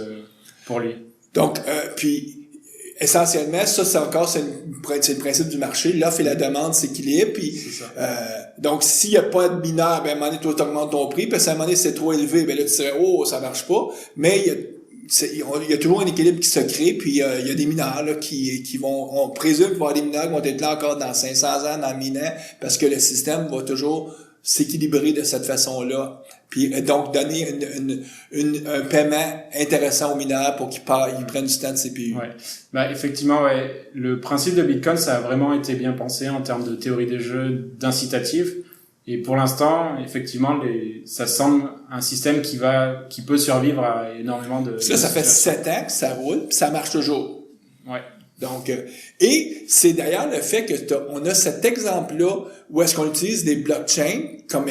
pour lui. Donc, puis essentiellement, ça c'est le principe du marché. L'offre et la demande s'équilibrent. Puis, donc, s'il n'y a pas de mineur, ben à un moment donné, toi, tu augmentes ton prix. Puis, à un moment donné, c'est trop élevé, ben là, tu dirais, oh, ça marche pas. Mais il y a toujours un équilibre qui se crée. Puis, il y a des mineurs là, qui vont, on présume qu'il va y avoir des mineurs qui vont être là encore dans 500 ans, dans 1000 ans, parce que le système va toujours s'équilibrer de cette façon-là. Puis donc donner un paiement intéressant aux mineurs pour qu'ils prennent du temps de CPU. Ouais. Effectivement, ouais. Le principe de Bitcoin, ça a vraiment été bien pensé en termes de théorie des jeux, d'incitatif. Et pour l'instant, effectivement, ça semble un système qui peut survivre à énormément de... Ça fait 7 ans que ça roule, puis ça marche toujours. Ouais. Donc, et c'est d'ailleurs le fait que on a cet exemple-là où est-ce qu'on utilise des blockchains comme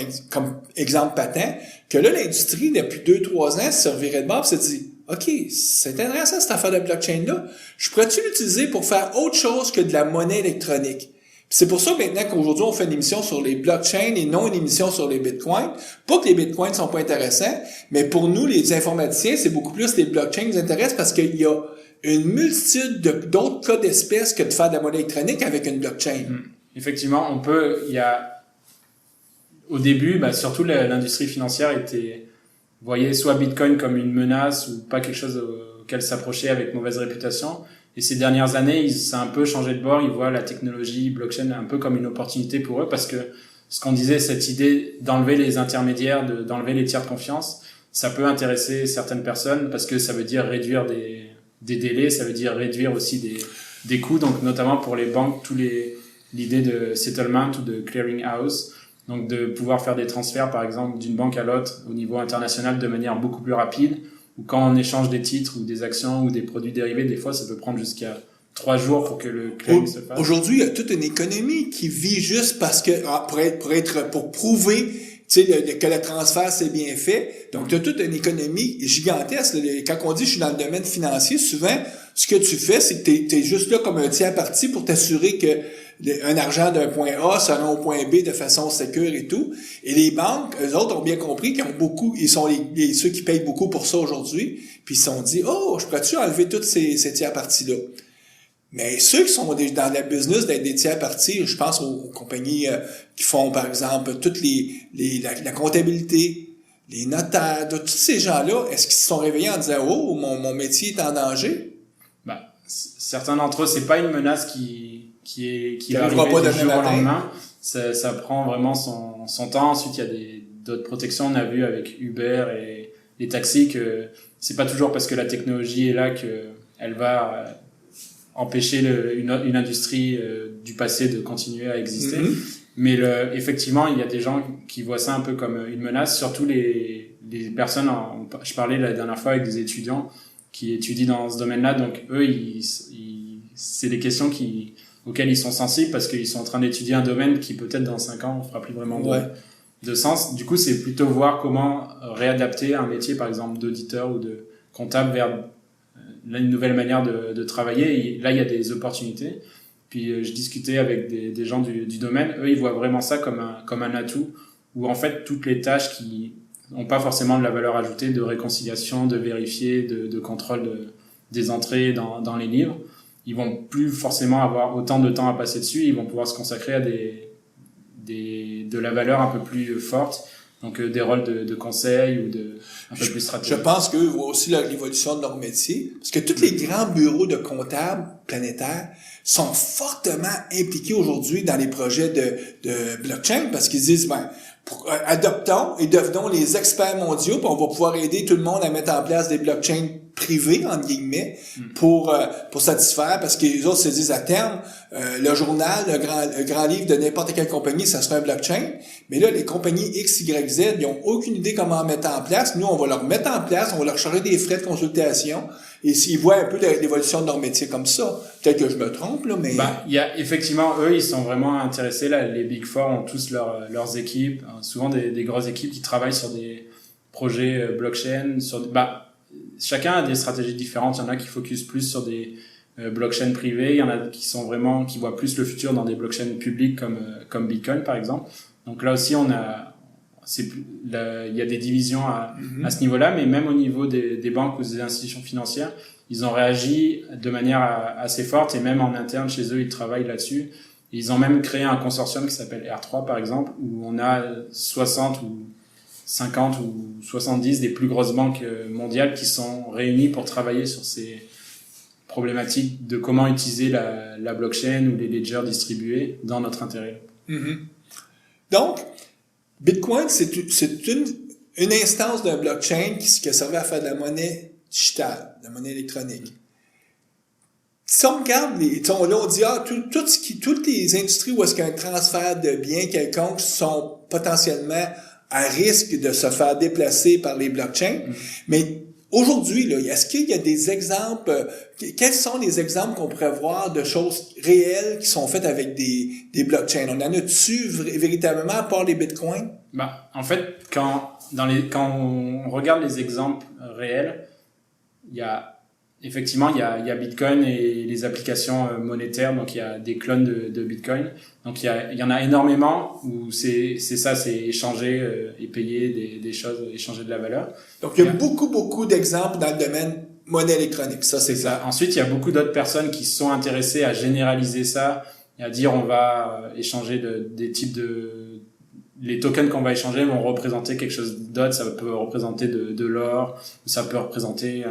exemple patent, que là, l'industrie, depuis 2-3 ans, se revirait de bord et se dit, OK, c'est intéressant cette affaire de blockchain-là. Je pourrais-tu l'utiliser pour faire autre chose que de la monnaie électronique? C'est pour ça maintenant qu'aujourd'hui, on fait une émission sur les blockchains et non une émission sur les bitcoins. Pas que les bitcoins sont pas intéressants, mais pour nous, les informaticiens, c'est beaucoup plus les blockchains qui nous intéressent parce qu'il y a une multitude d'autres cas d'espèces que de faire de la monnaie électronique avec une blockchain. Effectivement, au début, surtout l'industrie financière voyait soit Bitcoin comme une menace ou pas quelque chose auquel s'approcher avec mauvaise réputation. Et ces dernières années, ça a un peu changé de bord. Ils voient la technologie blockchain un peu comme une opportunité pour eux parce que ce qu'on disait, cette idée d'enlever les intermédiaires, d'enlever les tiers de confiance, ça peut intéresser certaines personnes parce que ça veut dire réduire des délais, ça veut dire réduire aussi des coûts, donc notamment pour les banques, l'idée de settlement ou de clearing house, donc de pouvoir faire des transferts par exemple d'une banque à l'autre au niveau international de manière beaucoup plus rapide, ou quand on échange des titres ou des actions ou des produits dérivés, des fois ça peut prendre jusqu'à 3 jours pour que le clearing se fasse. Aujourd'hui, il y a toute une économie qui vit juste parce que pour prouver que le transfert s'est bien fait. Donc, tu as toute une économie gigantesque. Quand on dit « je suis dans le domaine financier », souvent, ce que tu fais, c'est que tu es juste là comme un tiers parti pour t'assurer que un argent d'un point A se rend au point B de façon sécure et tout. Et les banques, eux autres, ont bien compris qu'ils ont beaucoup, ils sont ceux qui payent beaucoup pour ça aujourd'hui. Puis ils se sont dit « oh, je pourrais-tu enlever toutes ces tiers parties-là » Mais ceux qui sont dans la business d'être des tiers parties, je pense aux compagnies qui font, par exemple, toute la comptabilité, les notaires, tous ces gens-là, est-ce qu'ils se sont réveillés en disant « oh, mon métier est en danger » ? Certains d'entre eux, c'est pas une menace qui va arriver pas du jour au lendemain. Ça prend vraiment son temps. Ensuite, il y a d'autres protections. On a vu avec Uber et les taxis que c'est pas toujours parce que la technologie est là que elle va empêcher une industrie du passé de continuer à exister. Mais effectivement, il y a des gens qui voient ça un peu comme une menace, surtout les personnes. Je parlais la dernière fois avec des étudiants qui étudient dans ce domaine-là, donc eux, c'est des questions auxquelles ils sont sensibles parce qu'ils sont en train d'étudier un domaine qui peut-être dans 5 ans ne fera plus vraiment de sens. Du coup, c'est plutôt voir comment réadapter un métier, par exemple, d'auditeur ou de comptable vers une nouvelle manière de travailler. Et là, il y a des opportunités. Puis je discutais avec des gens du domaine. Eux, ils voient vraiment ça comme un atout où en fait toutes les tâches qui n'ont pas forcément de la valeur ajoutée de réconciliation, de vérifier, de contrôle des entrées dans les livres, ils vont plus forcément avoir autant de temps à passer dessus. Ils vont pouvoir se consacrer à de la valeur un peu plus forte. Donc des rôles de conseil ou un peu plus stratégiques. Je pense qu'eux voient aussi l'évolution de leur métier, parce que tous les grands bureaux de comptables planétaires sont fortement impliqués aujourd'hui dans les projets de blockchain, parce qu'ils disent, adoptons et devenons les experts mondiaux, puis on va pouvoir aider tout le monde à mettre en place des blockchains privés, entre guillemets, pour satisfaire, parce que les autres se disent à terme, le journal, le grand livre de n'importe quelle compagnie, ça sera un blockchain. Mais là, les compagnies X, Y, Z, ils ont aucune idée comment en mettre en place. Nous, on va leur mettre en place, on va leur charger des frais de consultation. Et s'ils voient un peu l'évolution de leur métier comme ça, peut-être que je me trompe, là, mais... il y a, effectivement, eux, ils sont vraiment intéressés, là. Les Big Four ont tous leurs équipes, souvent des grosses équipes qui travaillent sur des projets blockchain, chacun a des stratégies différentes. Il y en a qui focus plus sur des blockchains privés, il y en a qui voient plus le futur dans des blockchains publics comme Bitcoin, par exemple. Donc là aussi, il y a des divisions à ce niveau-là, mais même au niveau des banques ou des institutions financières, ils ont réagi de manière assez forte, et même en interne chez eux, ils travaillent là-dessus. Et ils ont même créé un consortium qui s'appelle R3, par exemple, où on a 60 ou 50 ou 70 des plus grosses banques mondiales qui sont réunies pour travailler sur ces problématiques de comment utiliser la blockchain ou les ledgers distribués dans notre intérêt. Donc, Bitcoin, c'est une instance d'un blockchain qui a servi à faire de la monnaie digitale, de la monnaie électronique. Si on regarde on dit, toutes les industries où est-ce qu'il y a un transfert de biens quelconques sont potentiellement à risque de se faire déplacer par les blockchains. Mais aujourd'hui, là, est-ce qu'il y a des exemples, quels sont les exemples qu'on pourrait voir de choses réelles qui sont faites avec des blockchains? On en a-tu véritablement à part les bitcoins? En fait, quand on regarde les exemples réels, il y a Bitcoin et les applications monétaires, donc il y a des clones de Bitcoin. Donc il y en a énormément où c'est échanger et payer des choses, échanger de la valeur. Donc il y a beaucoup d'exemples dans le domaine monnaie électronique, ça c'est ça. Ensuite, il y a beaucoup d'autres personnes qui se sont intéressées à généraliser ça et à dire on va échanger des types les tokens qu'on va échanger vont représenter quelque chose d'autre. Ça peut représenter de l'or, ça peut représenter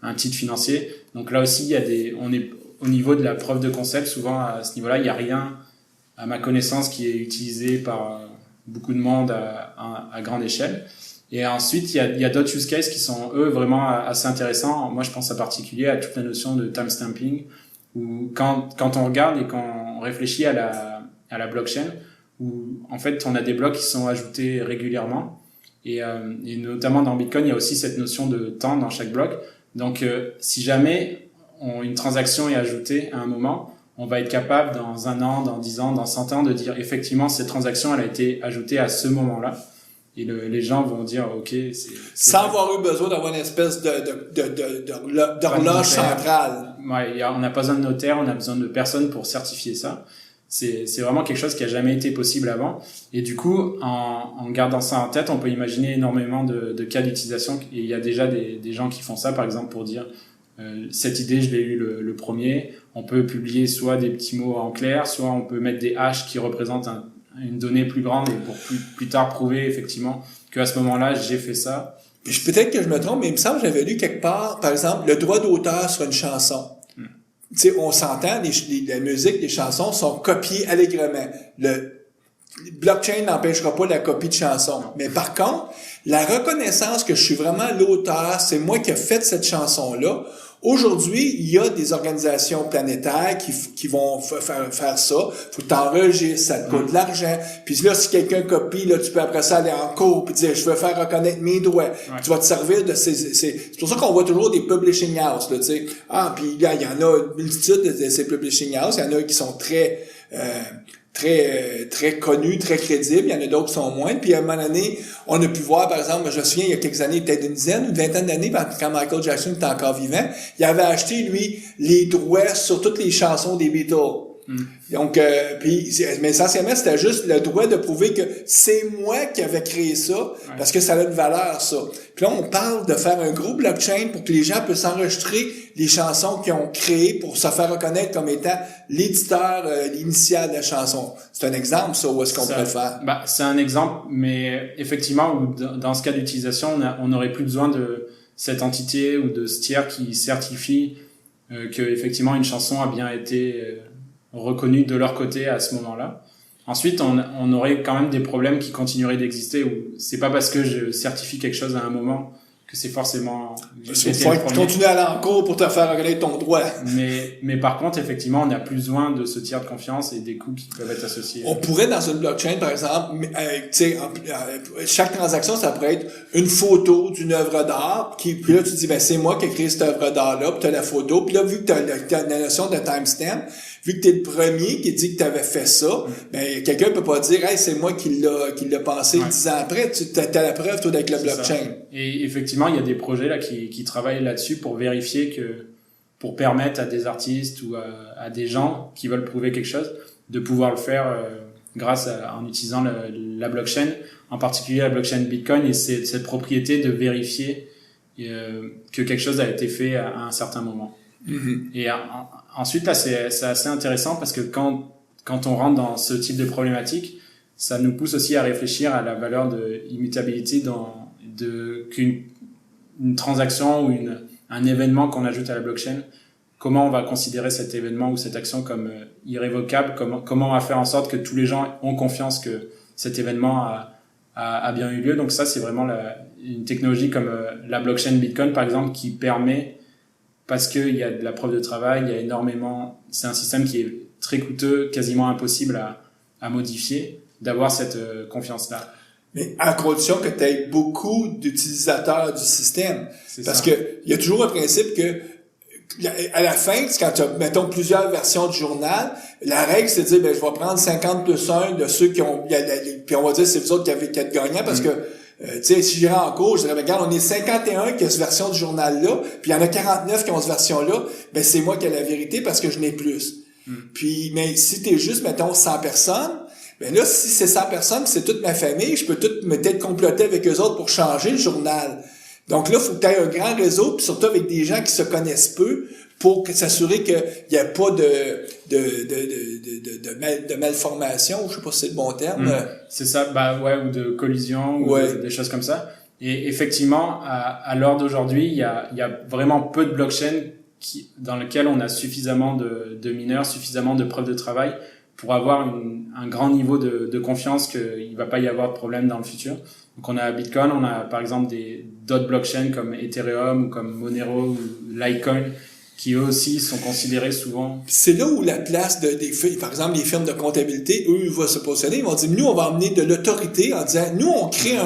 un titre financier. Donc là aussi, on est au niveau de la preuve de concept. Souvent, à ce niveau-là, il n'y a rien, à ma connaissance, qui est utilisé par beaucoup de monde à grande échelle. Et ensuite, il y a d'autres use cases qui sont, eux, vraiment assez intéressants. Moi, je pense en particulier à toute la notion de timestamping, où quand on regarde et quand on réfléchit à la blockchain, où en fait, on a des blocs qui sont ajoutés régulièrement. Et notamment dans Bitcoin, il y a aussi cette notion de temps dans chaque bloc. Donc, si jamais une transaction est ajoutée à un moment, on va être capable dans 1 an, dans 10 ans, dans 100 ans de dire effectivement cette transaction elle a été ajoutée à ce moment-là. Et les gens vont dire ok. Sans avoir eu besoin d'avoir une espèce d'horloge centrale. Ouais, on n'a pas besoin de notaire, on a besoin de personne pour certifier ça. C'est vraiment quelque chose qui a jamais été possible avant. Et du coup, en gardant ça en tête, on peut imaginer énormément de cas d'utilisation. Et il y a déjà des gens qui font ça, par exemple, pour dire cette idée, je l'ai eu le premier. On peut publier soit des petits mots en clair, soit on peut mettre des hash qui représentent une donnée plus grande et pour plus tard prouver effectivement qu'à ce moment-là, j'ai fait ça. Peut-être que je me trompe, mais il me semble que j'avais lu quelque part, par exemple, le droit d'auteur sur une chanson. Tu sais, on s'entend, la musique, les chansons sont copiées allègrement. Le blockchain n'empêchera pas la copie de chansons. Mais par contre, la reconnaissance que je suis vraiment l'auteur, c'est moi qui ai fait cette chanson-là, Aujourd'hui, il y a des organisations planétaires qui vont faire ça. Faut que t'enregistres, ça te coûte de l'argent. Puis là, si quelqu'un copie, là, tu peux après ça aller en cours puis dire, je veux faire reconnaître mes droits. Ouais. Tu vas te servir de c'est pour ça qu'on voit toujours des publishing houses, là, tu sais. Ah, puis là, il y en a une multitude de ces publishing houses. Il y en a qui sont très connus, très crédibles. Il y en a d'autres qui sont moins. Puis à un moment donné, on a pu voir, par exemple, je me souviens, il y a quelques années, peut-être une dizaine, une vingtaine d'années, quand Michael Jackson était encore vivant, il avait acheté, lui, les droits sur toutes les chansons des Beatles. Donc, mais essentiellement, c'était juste le droit de prouver que c'est moi qui avais créé ça, parce que ça a une valeur, ça. Puis là, on parle de faire un gros blockchain pour que les gens puissent enregistrer les chansons qu'ils ont créées pour se faire reconnaître comme étant l'éditeur initial de la chanson. C'est un exemple, ça, où est-ce qu'on peut le faire? C'est un exemple, mais effectivement, dans ce cas d'utilisation, on n'aurait plus besoin de cette entité ou de ce tiers qui certifie que effectivement une chanson a bien été reconnus de leur côté à ce moment-là. Ensuite, on aurait quand même des problèmes qui continueraient d'exister où c'est pas parce que je certifie quelque chose à un moment que c'est forcément... Il faut continuer à aller en cours pour te faire reconnaître ton droit. Mais par contre, effectivement, on n'a plus besoin de ce tiers de confiance et des coûts qui peuvent être associés. On pourrait, dans une blockchain, par exemple, chaque transaction, ça pourrait être une photo d'une œuvre d'art, puis là, tu dis, c'est moi qui ai créé cette œuvre d'art-là, puis t'as la photo, puis là, vu que t'as la notion de timestamp, vu que t'es le premier qui dit que t'avais fait ça, quelqu'un peut pas dire, hey, c'est moi qui l'a pensé 10 ans après. T'as la preuve, toi, avec le blockchain. Et effectivement, il y a des projets là qui travaillent là-dessus pour vérifier pour permettre à des artistes ou à des gens qui veulent prouver quelque chose de pouvoir le faire en utilisant la blockchain, en particulier la blockchain Bitcoin et cette propriété de vérifier que quelque chose a été fait à un certain moment. Mm-hmm. Et ensuite là, c'est assez intéressant parce que quand on rentre dans ce type de problématique, ça nous pousse aussi à réfléchir à la valeur de immutabilité qu'une transaction ou un événement qu'on ajoute à la blockchain. Comment on va considérer cet événement ou cette action comme irrévocable? Comment on va faire en sorte que tous les gens ont confiance que cet événement a bien eu lieu? Donc ça, c'est vraiment une technologie comme la blockchain Bitcoin, par exemple, qui permet, parce qu'il y a de la preuve de travail, il y a énormément, c'est un système qui est très coûteux, quasiment impossible à modifier, d'avoir cette confiance-là. Mais à condition que tu aies beaucoup d'utilisateurs du système. Parce que il y a toujours un principe que à la fin, quand tu as, mettons, plusieurs versions du journal, la règle, c'est de dire, je vais prendre 50 plus 1 de ceux qui ont, puis on va dire, c'est vous autres qui êtes gagnants, parce que, tu sais, si j'irais en cours, je dirais, regarde, on est 51 qui a cette version du journal-là, puis il y en a 49 qui ont cette version-là, c'est moi qui ai la vérité parce que je n'ai plus. Puis, mais si t'es juste, mettons, 100 personnes, là, si c'est 100 personnes, c'est toute ma famille, je peux peut-être comploter avec eux autres pour changer le journal. Donc là, il faut que tu aies un grand réseau, puis surtout avec des gens qui se connaissent peu, pour s'assurer qu'il n'y a pas de malformation, je sais pas si c'est le bon terme. C'est ça, ou de collision, ou des choses comme ça. Et effectivement, à l'heure d'aujourd'hui, il y a vraiment peu de blockchains dans lesquelles on a suffisamment de mineurs, suffisamment de preuves de travail pour avoir un grand niveau de confiance qu'il va pas y avoir de problème dans le futur. Donc on a Bitcoin, on a par exemple d'autres blockchains comme Ethereum ou comme Monero ou Litecoin qui eux aussi sont considérés souvent. C'est là où la place par exemple les firmes de comptabilité, eux ils vont se positionner, ils vont dire nous on va emmener de l'autorité en disant nous on crée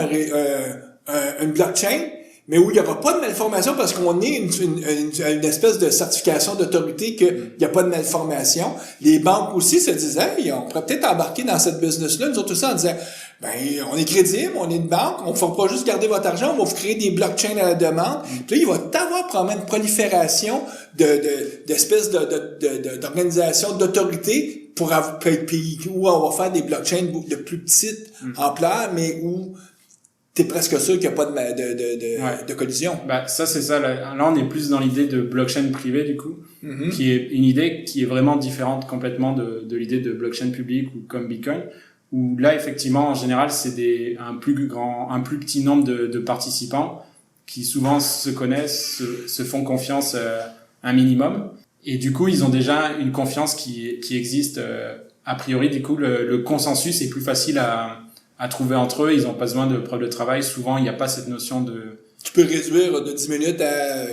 une blockchain mais où il n'y aura pas de malformation parce qu'on est une espèce de certification d'autorité qu'il n'y a pas de malformation. Les banques aussi se disaient, on pourrait peut-être embarquer dans cette business-là, nous autres aussi en disant, on est crédible, on est une banque, on ne va pas juste garder votre argent, on va vous créer des blockchains à la demande. Puis là, il va avoir probablement une prolifération d'espèces d'organisations d'autorité pour où on va faire des blockchains de plus petites ampleur, mais où t'es presque sûr qu'il n'y a pas de collision. Ça, c'est ça. Là, on est plus dans l'idée de blockchain privée, du coup, qui est une idée qui est vraiment différente complètement de l'idée de blockchain publique ou comme Bitcoin, où là, effectivement, en général, c'est un plus petit nombre de participants qui souvent se connaissent, se font confiance un minimum. Et du coup, ils ont déjà une confiance qui existe a priori. Du coup, le consensus est plus facile à trouver entre eux, ils n'ont pas besoin de preuves de travail. Souvent, il n'y a pas cette notion de... Tu peux réduire de 10 minutes à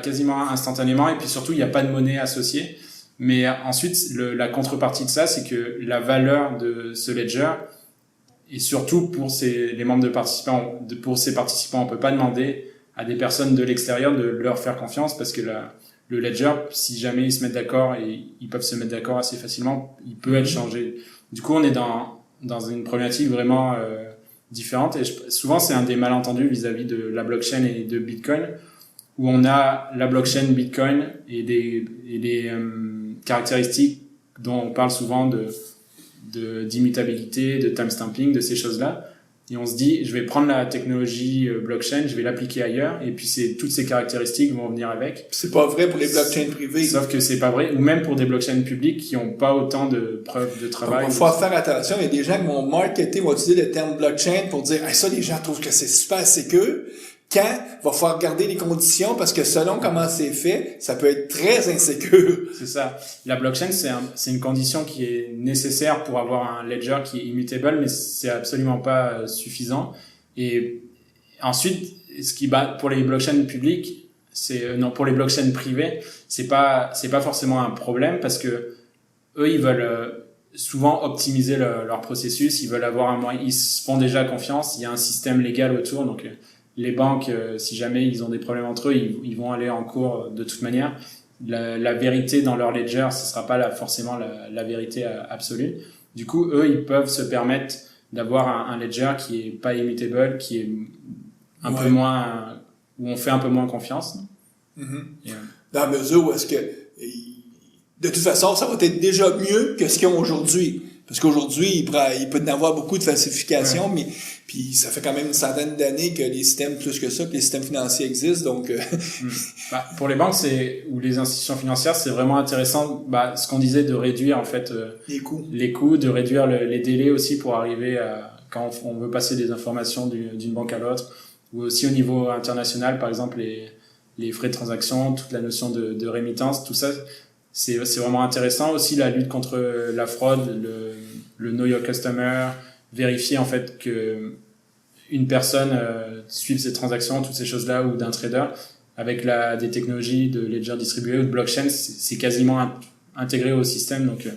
quasiment instantanément, et puis surtout il n'y a pas de monnaie associée. Mais ensuite la contrepartie de ça, c'est que la valeur de ce ledger, et surtout pour les membres pour ces participants, on peut pas demander à des personnes de l'extérieur de leur faire confiance, parce que le ledger, si jamais ils se mettent d'accord, et ils peuvent se mettre d'accord assez facilement, il peut être changé. Du coup, on est dans une problématique vraiment différente, et souvent c'est un des malentendus vis-à-vis de la blockchain et de Bitcoin, où on a la blockchain Bitcoin et des caractéristiques dont on parle souvent d'immutabilité, de timestamping, de ces choses-là. Et on se dit, je vais prendre la technologie blockchain, je vais l'appliquer ailleurs, et puis toutes ces caractéristiques vont venir avec. C'est pas vrai pour les blockchains privées. Sauf que c'est pas vrai, ou même pour des blockchains publiques qui ont pas autant de preuves de travail. Donc, il faut faire attention. Il y a des gens qui vont marketer, vont utiliser le terme blockchain pour dire, ça, les gens trouvent que c'est super sécure. Quand va falloir regarder les conditions, parce que selon comment c'est fait, ça peut être très insécure. C'est ça. La blockchain, c'est une condition qui est nécessaire pour avoir un ledger qui est immutable, mais c'est absolument pas suffisant. Et ensuite, pour les blockchains publiques, pour les blockchains privées, c'est pas forcément un problème, parce que eux, ils veulent souvent optimiser leur processus, ils veulent avoir un moyen, ils se font déjà confiance, il y a un système légal autour, donc les banques, si jamais ils ont des problèmes entre eux, ils vont aller en cours de toute manière. La vérité dans leur ledger, ce sera pas forcément la vérité absolue. Du coup, eux, ils peuvent se permettre d'avoir un ledger qui est pas immutable, qui est un peu moins, où on fait un peu moins confiance. Mm-hmm. Dans la mesure où est-ce que, de toute façon, ça va être déjà mieux que ce qu'ils ont aujourd'hui. Parce qu'aujourd'hui, il peut y avoir beaucoup de falsifications, mais puis ça fait quand même une centaine d'années que les systèmes, plus que ça, que les systèmes financiers existent, donc... pour les banques ou les institutions financières, c'est vraiment intéressant, ce qu'on disait, de réduire en fait les coûts, de réduire les délais aussi pour arriver à, quand on veut passer des informations d'une banque à l'autre, ou aussi au niveau international, par exemple les frais de transaction, toute la notion de rémittance, tout ça, c'est vraiment intéressant. Aussi la lutte contre la fraude, le know your customer, vérifier en fait que une personne suive ses transactions, toutes ces choses-là, ou d'un trader, avec des technologies de ledger distribué ou de blockchain, c'est quasiment intégré au système. Donc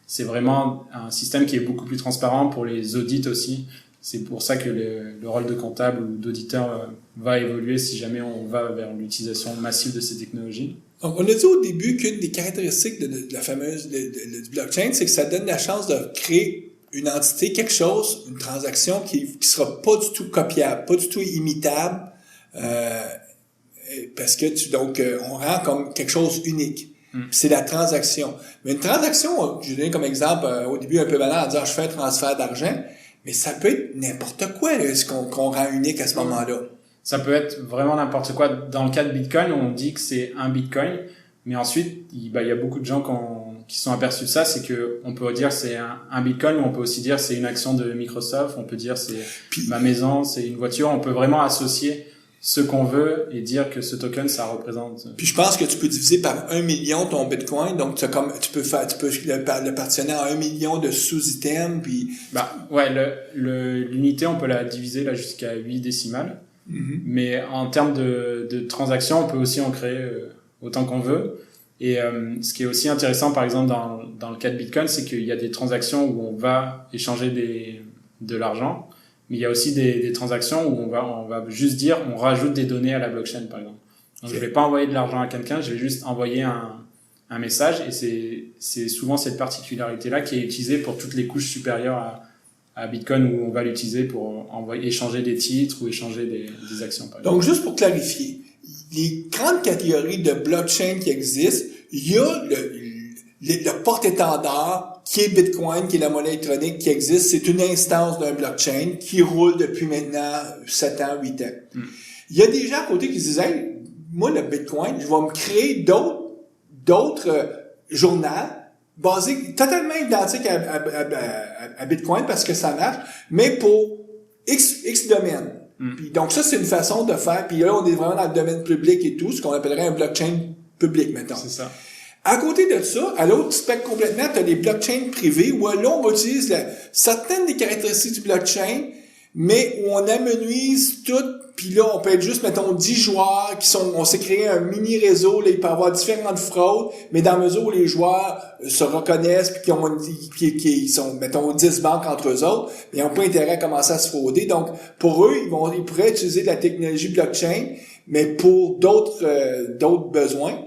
c'est vraiment un système qui est beaucoup plus transparent pour les audits aussi. C'est pour ça que le rôle de comptable ou d'auditeur va évoluer si jamais on va vers l'utilisation massive de ces technologies. Donc, on a dit au début qu'une des caractéristiques de la fameuse du blockchain, c'est que ça donne la chance de créer une entité, quelque chose, une transaction qui sera pas du tout copiable, pas du tout imitable, parce que on rend comme quelque chose unique. C'est la transaction. Mais une transaction, je donne comme exemple au début un peu banal en disant je fais un transfert d'argent, mais ça peut être n'importe quoi là, ce qu'on rend unique à ce moment-là. Ça peut être vraiment n'importe quoi. Dans le cas de Bitcoin, on dit que c'est un Bitcoin, mais ensuite, il y a beaucoup de gens qui sont aperçus de ça, c'est que on peut dire c'est un Bitcoin, mais on peut aussi dire c'est une action de Microsoft, on peut dire c'est ma maison, c'est une voiture, on peut vraiment associer ce qu'on veut et dire que ce token, ça représente. Puis je pense que tu peux diviser par 1 million ton Bitcoin, donc tu peux le partitionner en 1 million de sous-items, puis... l'unité, on peut la diviser là jusqu'à 8 décimales. Mm-hmm. Mais en termes de transactions, on peut aussi en créer autant qu'on veut. Et ce qui est aussi intéressant, par exemple, dans le cas de Bitcoin, c'est qu'il y a des transactions où on va échanger de l'argent, mais il y a aussi des transactions où on va juste dire, on rajoute des données à la blockchain, par exemple. Donc, je vais pas envoyer de l'argent à quelqu'un, je vais juste envoyer un message, et c'est souvent cette particularité-là qui est utilisée pour toutes les couches supérieures à Bitcoin, où on va l'utiliser pour échanger des titres ou échanger des actions, par exemple. Donc, juste pour clarifier, les grandes catégories de blockchain qui existent, il y a le porte-étendard qui est Bitcoin, qui est la monnaie électronique qui existe. C'est une instance d'un blockchain qui roule depuis maintenant 7 ans, 8 ans. Il y a des gens à côté qui disent, hey, moi, le Bitcoin, je vais me créer d'autres journaux basés totalement identiques à Bitcoin parce que ça marche, mais pour X domaines. Puis donc ça, c'est une façon de faire. Puis là, on est vraiment dans le domaine public et tout, ce qu'on appellerait un blockchain public, maintenant. C'est ça. À côté de ça, à l'autre spectre complètement, tu as des blockchains privés où là, on va utiliser certaines des caractéristiques du blockchain, mais où on amenuise tout, puis là, on peut être juste, mettons, 10 joueurs on s'est créé un mini réseau, là, il peut y avoir différentes fraudes, mais dans la mesure où les joueurs se reconnaissent, puis qui sont, mettons, 10 banques entre eux autres, ils n'ont pas intérêt à commencer à se frauder. Donc, pour eux, ils pourraient utiliser de la technologie blockchain, mais pour d'autres besoins.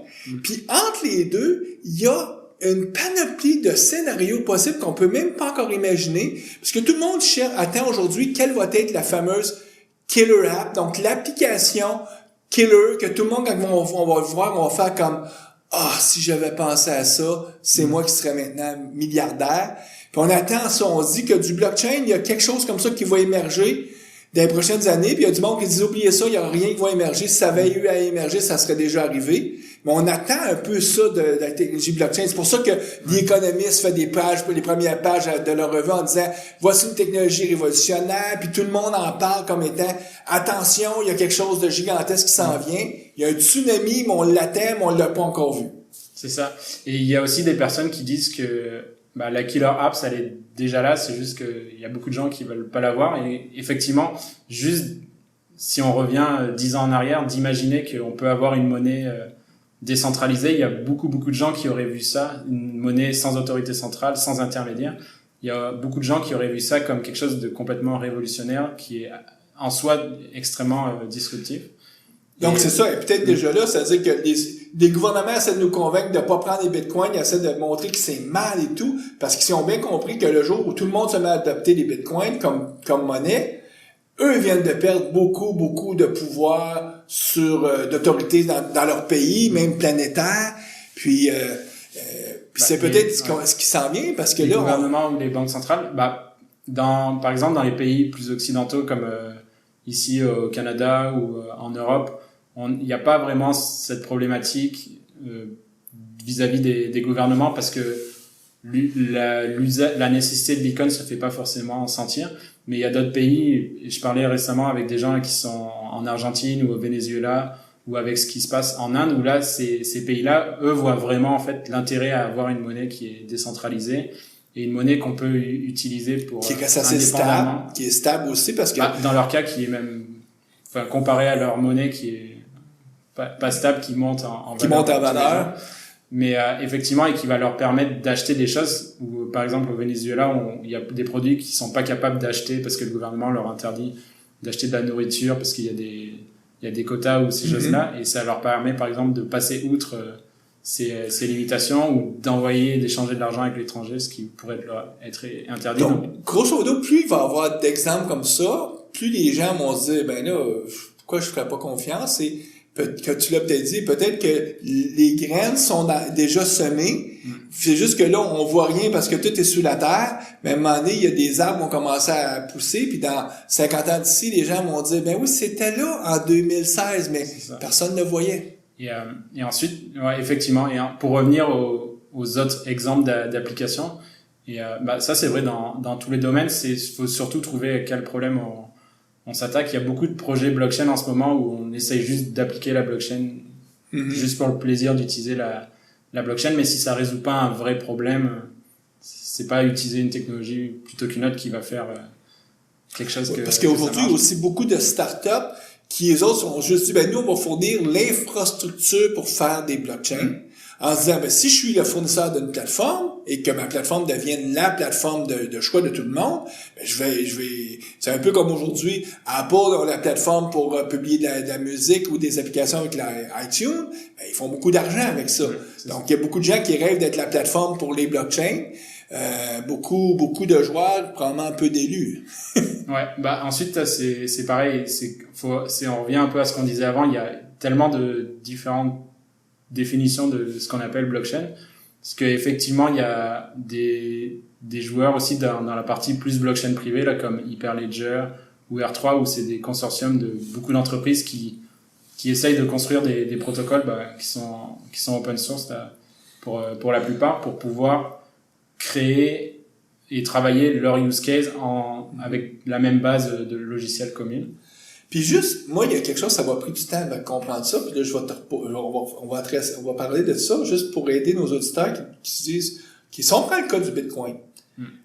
Puis, entre les deux, il y a une panoplie de scénarios possibles qu'on peut même pas encore imaginer, parce que tout le monde attend aujourd'hui quelle va être la fameuse killer app, donc l'application killer que tout le monde, quand on va le voir, on va faire comme si j'avais pensé à ça, c'est moi qui serais maintenant milliardaire. Puis on attend ça, on se dit que du blockchain, il y a quelque chose comme ça qui va émerger dans les prochaines années, puis il y a du monde qui dit oubliez ça, il y a rien qui va émerger, si ça avait eu à émerger, ça serait déjà arrivé. Mais on attend un peu ça de la technologie blockchain. C'est pour ça que The Economist fait des pages, les premières pages de leur revue en disant voici une technologie révolutionnaire, puis tout le monde en parle comme étant attention, il y a quelque chose de gigantesque qui s'en vient. Il y a un tsunami, mais on l'attend, mais on l'a pas encore vu. C'est ça. Et il y a aussi des personnes qui disent que la killer app, elle est déjà là, c'est juste qu'il y a beaucoup de gens qui veulent pas l'avoir. Et effectivement, juste si on revient 10 ans en arrière, d'imaginer qu'on peut avoir une monnaie décentralisée, il y a beaucoup de gens qui auraient vu ça, une monnaie sans autorité centrale, sans intermédiaire. Il y a beaucoup de gens qui auraient vu ça comme quelque chose de complètement révolutionnaire, qui est en soi extrêmement disruptif. Donc c'est ça, et peut-être déjà là, ça veut dire que les gouvernements essaient de nous convaincre de pas prendre les bitcoins, ils essaient de montrer que c'est mal et tout, parce qu'ils ont bien compris que le jour où tout le monde se met à adopter les bitcoins comme monnaie, eux viennent de perdre beaucoup de pouvoir d'autorité dans leur pays, même planétaire. Puis c'est peut-être ce qui s'en vient, parce que les là... gouvernements ou les banques centrales, par exemple, dans les pays plus occidentaux comme ici au Canada ou en Europe, il n'y a pas vraiment cette problématique vis-à-vis des gouvernements, parce que la nécessité de Bitcoin se fait pas forcément sentir. Mais il y a d'autres pays, je parlais récemment avec des gens qui sont en Argentine ou au Venezuela, ou avec ce qui se passe en Inde, où là, ces pays-là, eux, voient vraiment, en fait, l'intérêt à avoir une monnaie qui est décentralisée, et une monnaie qu'on peut utiliser pour qui est assez stable, qui est stable aussi, parce que dans leur cas, qui est même, comparé à leur monnaie qui est pas stable, qui monte en valeur. Mais effectivement, et qui va leur permettre d'acheter des choses où, par exemple, au Venezuela, il y a des produits qui sont pas capables d'acheter parce que le gouvernement leur interdit d'acheter de la nourriture parce qu'il y a des quotas ou ces choses-là, et ça leur permet, par exemple, de passer outre ces limitations, ou d'échanger de l'argent avec l'étranger, ce qui pourrait être interdit. Donc, grosso modo, plus il va y avoir d'exemples comme ça, plus les gens vont se dire, ben là, pourquoi je ferais pas confiance? Et que tu l'as peut-être dit, peut-être que les graines sont déjà semées. C'est juste que là, on voit rien parce que tout est sous la terre. Mais à un moment donné, il y a des arbres qui vont commencer à pousser. Puis dans 50 ans d'ici, les gens vont dire, ben oui, c'était là en 2016, mais personne ne voyait. Et ensuite, effectivement, pour revenir aux autres exemples d'applications, ça c'est vrai dans tous les domaines, faut surtout trouver quel problème on s'attaque. Il y a beaucoup de projets blockchain en ce moment où on essaye juste d'appliquer la blockchain juste pour le plaisir d'utiliser la blockchain, mais si ça résout pas un vrai problème, c'est pas utiliser une technologie plutôt qu'une autre qui va faire quelque chose parce qu'aujourd'hui, il y a aussi beaucoup de startups qui, eux autres, ont juste dit, ben nous, on va fournir l'infrastructure pour faire des blockchains. En se disant, ben si je suis le fournisseur d'une plateforme et que ma plateforme devienne la plateforme de choix de tout le monde, ben je vais, c'est un peu comme aujourd'hui, Apple a la plateforme pour publier de la musique ou des applications avec iTunes, ben ils font beaucoup d'argent avec ça. Donc il y a beaucoup de gens qui rêvent d'être la plateforme pour les blockchains. Beaucoup de joueurs, probablement peu d'élus. Ouais, ensuite c'est pareil, on revient un peu à ce qu'on disait avant, il y a tellement de différentes définition de ce qu'on appelle blockchain, parce que effectivement il y a des joueurs aussi dans la partie plus blockchain privée là, comme Hyperledger ou R3, où c'est des consortiums de beaucoup d'entreprises qui essayent de construire des protocoles qui sont open source là, pour la plupart, pour pouvoir créer et travailler leur use case avec la même base de logiciels commune. Puis juste, moi, il y a quelque chose, ça m'a pris du temps de comprendre ça, puis là, on va parler de ça, juste pour aider nos auditeurs qui se disent, qui sont dans le cas du Bitcoin.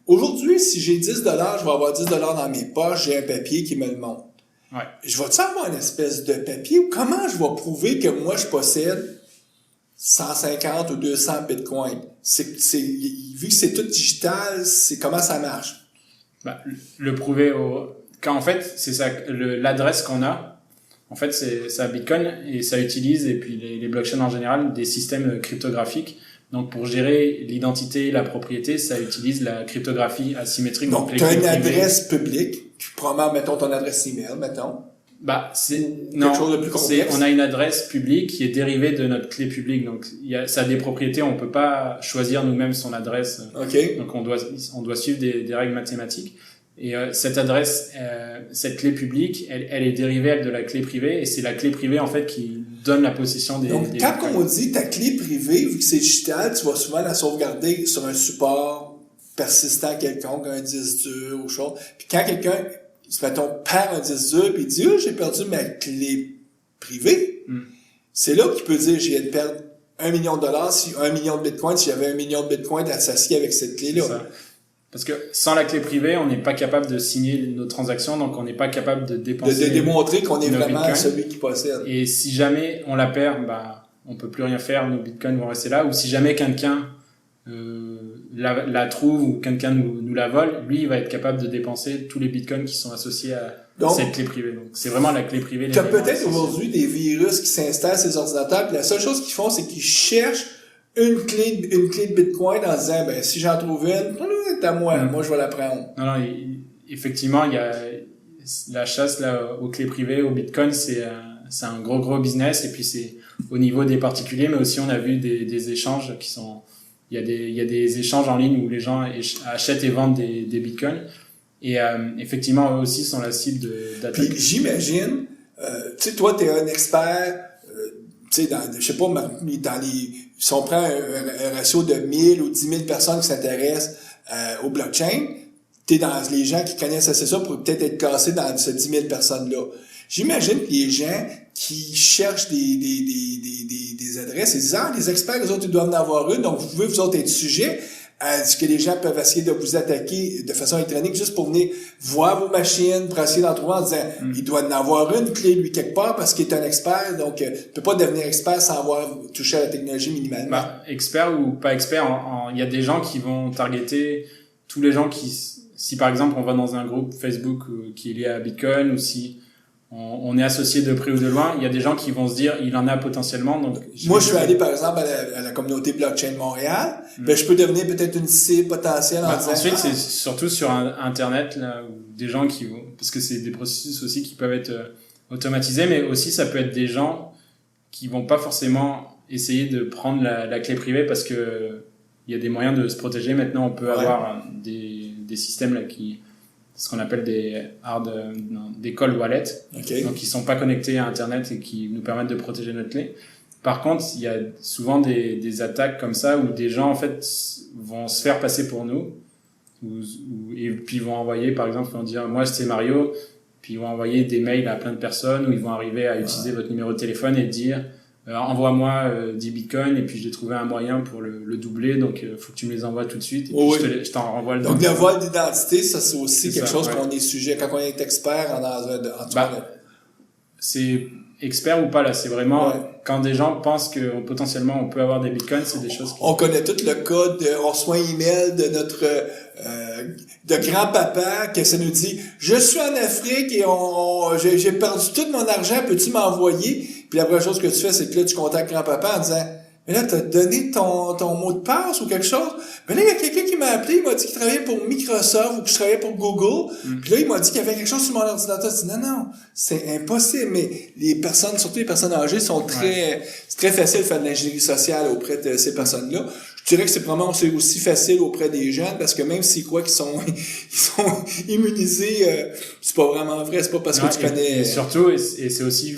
Aujourd'hui, si j'ai 10 $, je vais avoir 10 $ dans mes poches, j'ai un papier qui me le montre. Ouais. Je vais-tu avoir une espèce de papier ou comment je vais prouver que moi, je possède 150 ou 200 bitcoins? Vu que c'est tout digital, c'est comment ça marche? Bah, le prouver quand en fait, c'est ça, l'adresse qu'on a. En fait, c'est un Bitcoin et ça utilise, et puis les blockchains en général, des systèmes cryptographiques. Donc, pour gérer l'identité et la propriété, ça utilise la cryptographie asymétrique. Donc tu as une adresse publique. Probablement, mettons ton adresse email, mettons. Bah, quelque chose de plus complexe. On a une adresse publique qui est dérivée de notre clé publique. Donc, ça a des propriétés. On peut pas choisir nous-mêmes son adresse. Okay. Donc, on doit suivre des règles mathématiques. Et cette adresse, cette clé publique, elle est dérivée elle, de la clé privée, et c'est la clé privée en fait qui donne la possession des. Donc quand on dit ta clé privée, vu que c'est digital, tu vas souvent la sauvegarder sur un support persistant quelconque, un disque dur ou chose. Puis quand quelqu'un, mettons, perd un disque dur puis il dit j'ai perdu ma clé privée, c'est là qu'il peut dire j'ai de perdre $1 million, si 1 million de bitcoins, si j'avais 1 million de bitcoins associés avec cette clé-là. C'est ça. Parce que sans la clé privée, on n'est pas capable de signer nos transactions, donc on n'est pas capable de dépenser. De démontrer qu'on est vraiment bitcoins. Celui qui possède. Et si jamais on la perd, bah, on peut plus rien faire, nos bitcoins vont rester là. Ou si jamais quelqu'un la trouve ou quelqu'un nous la vole, lui, il va être capable de dépenser tous les bitcoins qui sont associés à cette clé privée. Donc, c'est vraiment la clé privée. Tu as peut-être aujourd'hui des virus qui s'installent sur ces ordinateurs, puis la seule chose qu'ils font, c'est qu'ils cherchent une clé de bitcoin en disant, ben, si j'en trouve une, c'est à moi, moi je vais la prendre. Non, effectivement, il y a la chasse là aux clés privées, au bitcoin, c'est un gros business, et puis c'est au niveau des particuliers, mais aussi on a vu des échanges qui sont, il y a des échanges en ligne où les gens achètent et vendent des bitcoins, et effectivement eux aussi sont la cible d'attaques. Puis j'imagine, tu sais, toi t'es un expert, tu sais, je sais pas, si on prend un ratio de 1000 ou 10 000 personnes qui s'intéressent au blockchain, t'es dans les gens qui connaissent assez ça pour peut-être être cassés dans ces 10 000 personnes-là. J'imagine que les gens qui cherchent des adresses, ils disent, les experts, les autres, ils doivent en avoir une, donc vous pouvez vous autres être sujet à ce que les gens peuvent essayer de vous attaquer de façon électronique juste pour venir voir vos machines, pour essayer d'en trouver en disant, il doit en avoir une clé, lui, quelque part, parce qu'il est un expert, donc il peut pas devenir expert sans avoir touché à la technologie minimalement. Bah, expert ou pas expert, il y a des gens qui vont targeter tous les gens si par exemple on va dans un groupe Facebook qui est lié à Bitcoin, ou si on est associé de près ou de loin, il y a des gens qui vont se dire il en a potentiellement. Donc moi je suis allé par exemple à la communauté blockchain Montréal, ben je peux devenir peut-être une cible potentielle en disant, ensuite c'est surtout sur internet là où des gens qui vont, parce que c'est des processus aussi qui peuvent être automatisés, mais aussi ça peut être des gens qui vont pas forcément essayer de prendre la clé privée, parce que il y a des moyens de se protéger. Maintenant on peut avoir des systèmes là ce qu'on appelle des cold wallets, donc qui sont pas connectés à internet et qui nous permettent de protéger notre clé. Par contre, il y a souvent des attaques comme ça où des gens en fait vont se faire passer pour nous, et puis ils vont envoyer, par exemple, ils vont dire moi c'est Mario, puis ils vont envoyer des mails à plein de personnes où ils vont arriver à utiliser votre numéro de téléphone et dire envoie-moi 10 bitcoins, et puis j'ai trouvé un moyen pour le doubler, donc faut que tu me les envoies tout de suite, et puis je t'en renvoie le donc le vol d'identité, ça c'est aussi quelque chose qu'on est sujet quand on est expert c'est expert ou pas là, c'est vraiment quand des gens pensent que potentiellement on peut avoir des bitcoins, c'est des choses on connaît tout le code, on reçoit un email de notre de grand-papa que ça nous dit je suis en Afrique et j'ai perdu tout mon argent, peux-tu m'envoyer? Puis la première chose que tu fais, c'est que là tu contactes grand-papa en disant mais là t'as donné ton mot de passe ou quelque chose? Mais là il y a quelqu'un qui m'a appelé, il m'a dit qu'il travaillait pour Microsoft ou que je travaillais pour Google. Puis là il m'a dit qu'il y avait quelque chose sur mon ordinateur. Je dis non, c'est impossible. Mais les personnes, surtout les personnes âgées, sont c'est très facile de faire de l'ingénierie sociale auprès de ces personnes-là. Je dirais que c'est aussi facile auprès des jeunes, parce que même s'ils croient qu'ils sont immunisés, c'est pas vraiment vrai, c'est pas parce que tu connais. Et surtout, et c'est aussi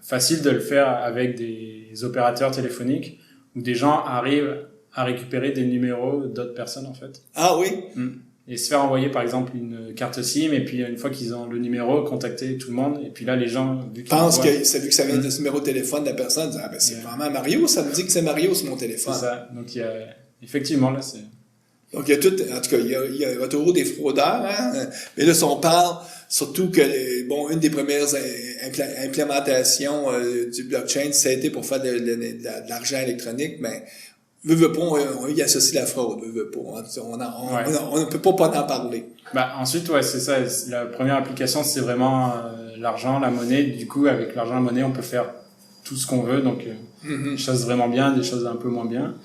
facile de le faire avec des opérateurs téléphoniques où des gens arrivent à récupérer des numéros d'autres personnes en fait. Ah oui. Et se faire envoyer par exemple une carte SIM, et puis une fois qu'ils ont le numéro, contacter tout le monde, et puis là les gens pensent que vu que ça vient de ce numéro de téléphone de la personne, c'est vraiment Mario, ça me dit que c'est Mario sur mon téléphone. C'est ça. Donc il y a effectivement là Donc, il y a tout, en tout cas, il y a toujours des fraudeurs, hein. Mais là, si on parle, surtout que, bon, une des premières implémentations du blockchain, ça a été pour faire de l'argent électronique, mais veut pas, on y associe la fraude, veut pas. On ne peut pas en parler. Bah, ensuite, ouais, c'est ça. La première application, c'est vraiment l'argent, la monnaie. Du coup, avec l'argent, la monnaie, on peut faire tout ce qu'on veut. Donc, des choses vraiment bien, des choses un peu moins bien.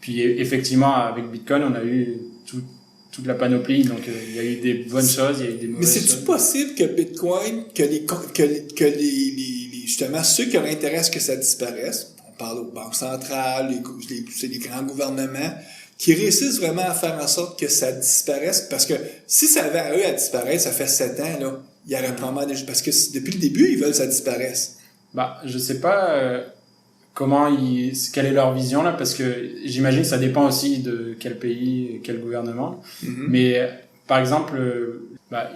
Puis, effectivement, avec Bitcoin, on a eu toute la panoplie. Donc, il y a eu des bonnes choses, il y a eu des mauvaises choses. Mais c'est-tu possible que Bitcoin, justement, ceux qui ont intérêt à ce que ça disparaisse, on parle aux banques centrales, c'est les grands gouvernements, qui réussissent vraiment à faire en sorte que ça disparaisse, parce que si ça avait à eux à disparaître, ça fait 7 ans, là, il y aurait probablement des... Parce que depuis le début, ils veulent que ça disparaisse. Bah, je sais pas quelle est leur vision, là, parce que j'imagine que ça dépend aussi de quel pays, quel gouvernement. Mais, par exemple,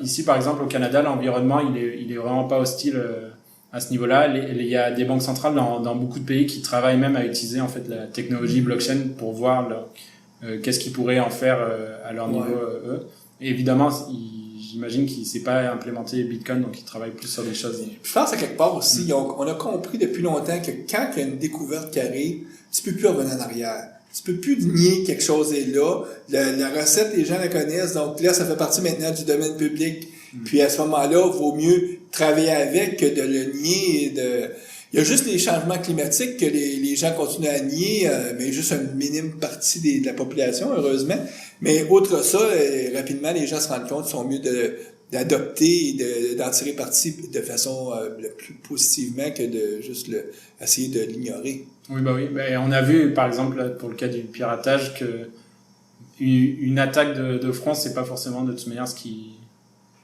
ici, par exemple, au Canada, l'environnement, il est vraiment pas hostile à ce niveau-là. Il y a des banques centrales dans beaucoup de pays qui travaillent même à utiliser, en fait, la technologie blockchain pour voir qu'est-ce qu'ils pourraient en faire à leur niveau, eux. Et évidemment, j'imagine qu'ils ne savent pas implémenter Bitcoin, donc ils travaillent plus sur des choses. Je pense à quelque part aussi, on a compris depuis longtemps que quand il y a une découverte qui arrive, tu peux plus revenir en arrière. Tu peux plus nier quelque chose est là. La recette, les gens la connaissent, donc là, ça fait partie maintenant du domaine public. Puis à ce moment-là, il vaut mieux travailler avec que de le nier. Il y a juste les changements climatiques que les gens continuent à nier, mais juste une minime partie de la population, heureusement. Mais outre ça, rapidement, les gens se rendent compte qu'ils sont mieux d'adopter et d'en tirer parti de façon le plus positivement que de juste essayer de l'ignorer. Oui, oui. On a vu, par exemple, là, pour le cas du piratage, que une attaque de front, c'est pas forcément de toute manière ce qui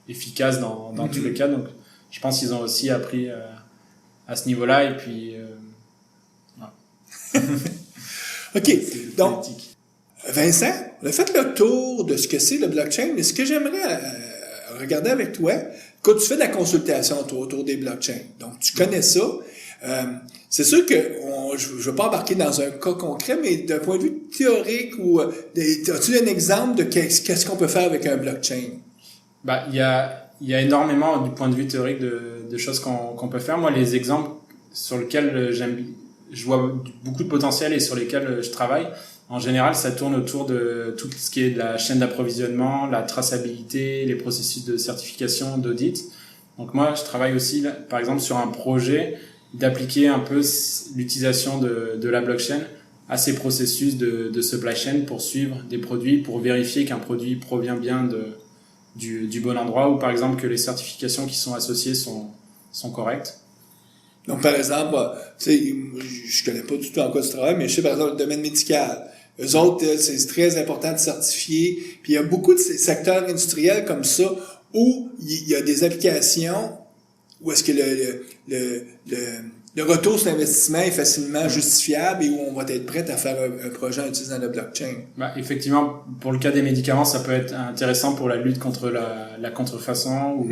est efficace dans tous les cas. Donc, je pense qu'ils ont aussi appris à ce niveau-là, et puis OK, donc Vincent, on a fait le tour de ce que c'est le blockchain, mais ce que j'aimerais regarder avec toi, quand tu fais de la consultation autour des blockchains, donc tu connais ça, c'est sûr que je ne veux pas embarquer dans un cas concret, mais d'un point de vue théorique, as-tu un exemple de qu'est-ce qu'on peut faire avec un blockchain? Il y a énormément, du point de vue théorique, de choses qu'on peut faire. Moi, les exemples sur lesquels je vois beaucoup de potentiel et sur lesquels je travaille, en général, ça tourne autour de tout ce qui est de la chaîne d'approvisionnement, la traçabilité, les processus de certification, d'audit. Donc moi, je travaille aussi, par exemple, sur un projet d'appliquer un peu l'utilisation de la blockchain à ces processus de supply chain pour suivre des produits, pour vérifier qu'un produit provient bien du bon endroit, ou par exemple que les certifications qui sont associées sont correctes. Donc, par exemple, tu sais, je connais pas du tout en quoi tu travailles, mais je sais, par exemple, le domaine médical. Eux autres, c'est très important de certifier. Puis, il y a beaucoup de secteurs industriels comme ça où il y a des applications où est-ce que le retour sur l'investissement est facilement justifiable et où on va être prêt à faire un projet en utilisant la blockchain. Effectivement, pour le cas des médicaments, ça peut être intéressant pour la lutte contre la contrefaçon ou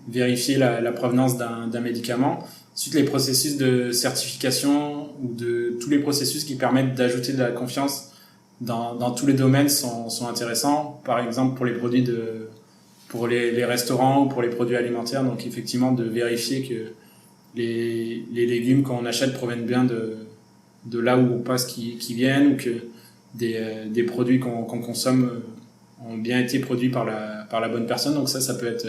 vérifier la provenance d'un médicament. Ensuite, les processus de certification ou de tous les processus qui permettent d'ajouter de la confiance dans tous les domaines sont intéressants. Par exemple, pour les produits pour les restaurants ou pour les produits alimentaires. Donc, effectivement, de vérifier que les légumes qu'on achète proviennent bien de là où on pense qu'ils viennent, ou que des produits qu'on consomme ont bien été produits par la bonne personne. Donc ça peut être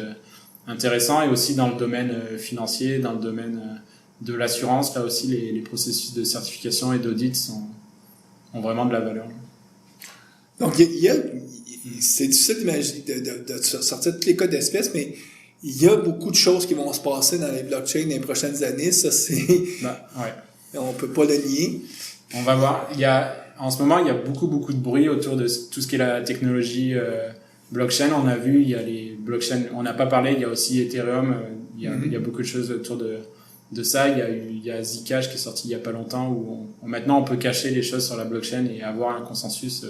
intéressant. Et aussi dans le domaine financier, dans le domaine de l'assurance, là aussi les processus de certification et d'audit ont vraiment de la valeur. Donc c'est difficile d'imaginer de sortir tous les cas d'espèces, mais il y a beaucoup de choses qui vont se passer dans les blockchains dans les prochaines années. Ça, c'est... On peut pas le nier. On va voir. En ce moment, il y a beaucoup de bruit autour de tout ce qui est la technologie blockchain. On a vu, il y a les blockchains, on n'a pas parlé, il y a aussi Ethereum, il y a beaucoup de choses autour de ça. Il y a Zcash qui est sorti il y a pas longtemps, où maintenant on peut cacher les choses sur la blockchain et avoir un consensus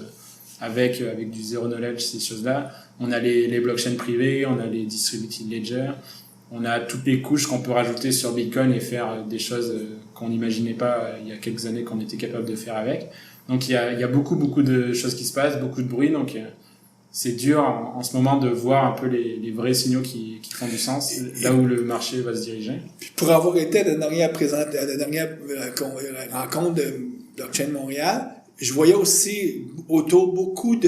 avec du zero knowledge, ces choses-là. On a les blockchains privées, on a les distributed ledger, on a toutes les couches qu'on peut rajouter sur Bitcoin et faire des choses qu'on n'imaginait pas il y a quelques années qu'on était capable de faire avec. Donc il y a beaucoup de choses qui se passent, beaucoup de bruit. Donc c'est dur en ce moment de voir un peu les vrais signaux qui font du sens, là où le marché va se diriger. Puis pour avoir été à la dernière rencontre de Blockchain Montréal, je voyais aussi autour beaucoup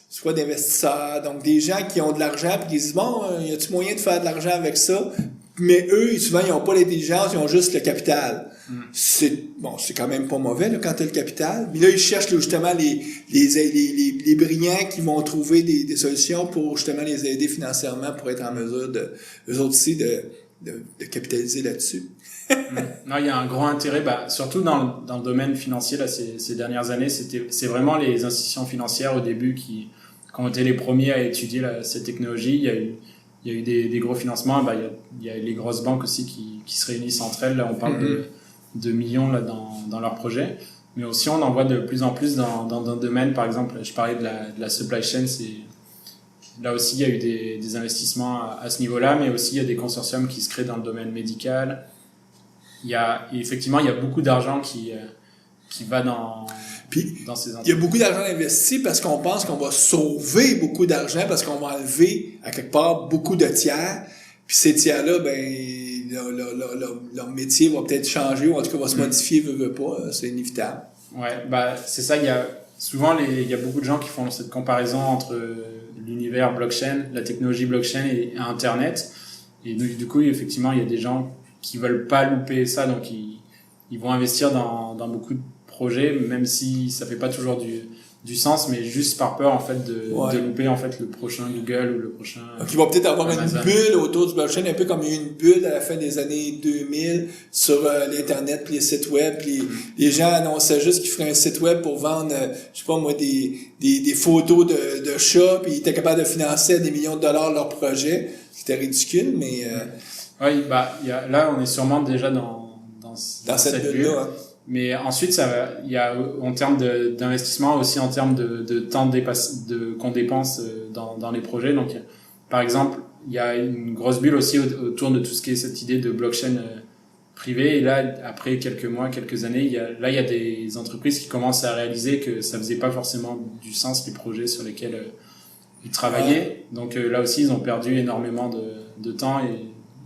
soit d'investisseurs, donc des gens qui ont de l'argent puis qui disent bon, y a-tu moyen de faire de l'argent avec ça? Mais eux, souvent, ils n'ont pas l'intelligence, ils ont juste le capital. C'est quand même pas mauvais là, quand tu as le capital. Mais là, ils cherchent là, justement les brillants qui vont trouver des solutions pour justement les aider financièrement pour être en mesure eux autres aussi de capitaliser là-dessus. Non, il y a un gros intérêt, surtout dans le domaine financier là ces dernières années, c'est vraiment les institutions financières au début qui ont été les premiers à étudier cette technologie. Il y a eu des gros financements, il y a les grosses banques aussi qui se réunissent entre elles. Là, on parle de millions là dans leurs projets, mais aussi on en voit de plus en plus dans un domaine. Par exemple, je parlais de la supply chain, là aussi il y a eu des investissements à ce niveau-là, mais aussi il y a des consortiums qui se créent dans le domaine médical. Effectivement, il y a beaucoup d'argent qui va dans ces entreprises. Il y a beaucoup d'argent investi parce qu'on pense qu'on va sauver beaucoup d'argent parce qu'on va enlever à quelque part beaucoup de tiers. Puis ces tiers-là, leur métier va peut-être changer ou en tout cas va se modifier, veut pas, c'est inévitable. Ouais, c'est ça. Il y a beaucoup de gens qui font cette comparaison entre l'univers blockchain, la technologie blockchain et Internet. Et du coup, effectivement, il y a des gens qui veulent pas louper ça, donc ils vont investir dans beaucoup de projets, même si ça fait pas toujours du sens, mais juste par peur en fait de louper en fait le prochain Google ou le prochain. Donc ils vont peut-être avoir Amazon. Une bulle autour du blockchain, un peu comme il y a eu une bulle à la fin des années 2000 sur l'internet, puis les sites web, puis les gens annonçaient juste qu'ils feraient un site web pour vendre, je sais pas moi, des photos de chats, puis ils étaient capables de financer à des millions de dollars leur projet. C'était ridicule, mais Oui, là on est sûrement déjà dans cette bulle. Hein. Mais ensuite, il y a en termes d'investissement aussi en termes de temps qu'on dépense dans les projets. Donc, par exemple, il y a une grosse bulle aussi autour de tout ce qui est cette idée de blockchain privée. Et là, après quelques mois, quelques années, il y a des entreprises qui commencent à réaliser que ça faisait pas forcément du sens les projets sur lesquels ils travaillaient. Donc là aussi, ils ont perdu énormément de temps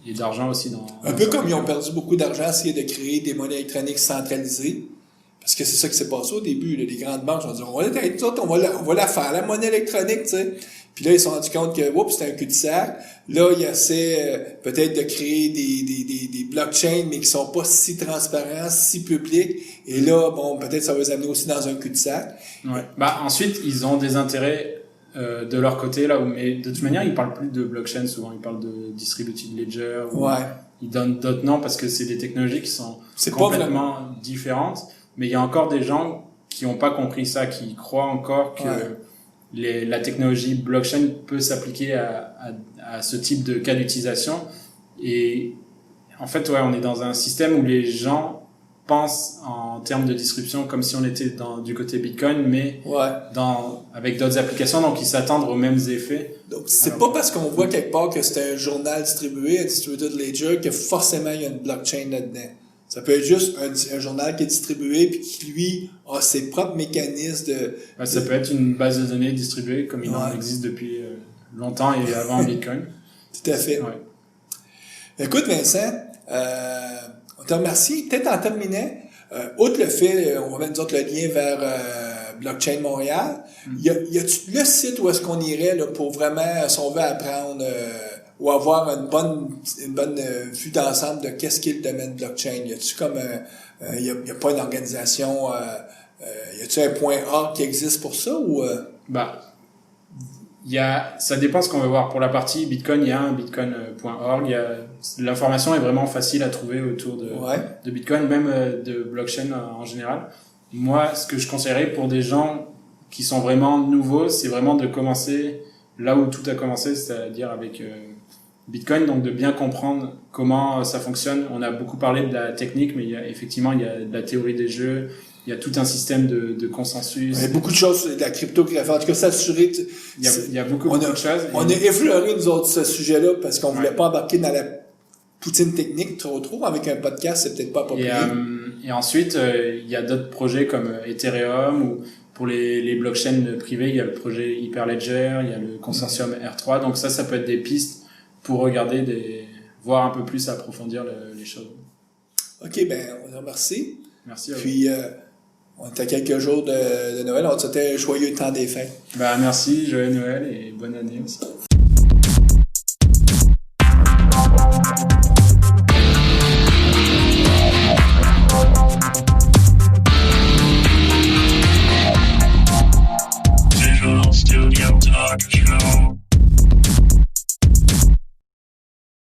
et d'argent aussi un peu comme ils ont perdu beaucoup d'argent à essayer de créer des monnaies électroniques centralisées. Parce que c'est ça qui s'est passé au début, là. Les grandes banques vont dire, on va la faire, la monnaie électronique, tu sais. Puis là, ils se sont rendus compte que, c'était un cul-de-sac. Là, ils essaient peut-être de créer des blockchains, mais qui sont pas si transparents, si publics. Et là, peut-être ça va les amener aussi dans un cul-de-sac. Ouais. Ensuite, ils ont des intérêts de leur côté là, mais de toute manière ils parlent plus de blockchain souvent, ils parlent de distributed ledger, ils donnent d'autres noms parce que c'est des technologies qui sont complètement différentes, mais il y a encore des gens qui n'ont pas compris ça, qui croient encore que la technologie blockchain peut s'appliquer à ce type de cas d'utilisation. Et en fait on est dans un système où les gens pense en termes de distribution comme si on était du côté Bitcoin, mais avec d'autres applications, donc ils s'attendent aux mêmes effets. Donc c'est pas parce qu'on voit quelque part que c'est un journal distribué, un distributed ledger, que forcément il y a une blockchain là-dedans. Ça peut être juste un journal qui est distribué puis qui lui a ses propres mécanismes ça peut être une base de données distribuée comme il en existe depuis longtemps et avant Bitcoin. Tout à fait. Ouais. Écoute Vincent, on te remercie. Peut-être en terminant, outre le fait, on va mettre nous autres le lien vers Blockchain Montréal, y a-tu le site où est-ce qu'on irait là, pour vraiment, si on veut apprendre ou avoir une bonne vue d'ensemble de qu'est-ce qu'est le domaine blockchain? Y a-tu comme y a pas une organisation, y a-tu un point .org qui existe pour ça ou ça dépend ce qu'on veut voir. Pour la partie Bitcoin, il y a un bitcoin.org. L'information est vraiment facile à trouver autour de Bitcoin, même de blockchain en général. Moi, ce que je conseillerais pour des gens qui sont vraiment nouveaux, c'est vraiment de commencer là où tout a commencé, c'est-à-dire avec Bitcoin, donc de bien comprendre comment ça fonctionne. On a beaucoup parlé de la technique, mais il y a de la théorie des jeux. Il y a tout un système de consensus. Il y a beaucoup de choses de la cryptographie. En tout cas, s'assurer... Il y a beaucoup de choses. On a effleuré, nous autres, ce sujet-là parce qu'on voulait pas embarquer dans la poutine technique trop. Avec un podcast, c'est peut-être pas approprié. Et ensuite, il y a d'autres projets comme Ethereum ou pour les blockchains privées, il y a le projet Hyperledger, il y a le consortium R3. Donc ça peut être des pistes pour regarder, voir un peu plus, approfondir les choses. OK, ben, on te remercie. Merci à vous. Puis, on est à quelques jours de Noël. On te souhaite un joyeux temps des fêtes. Merci, joyeux Noël et bonne année aussi.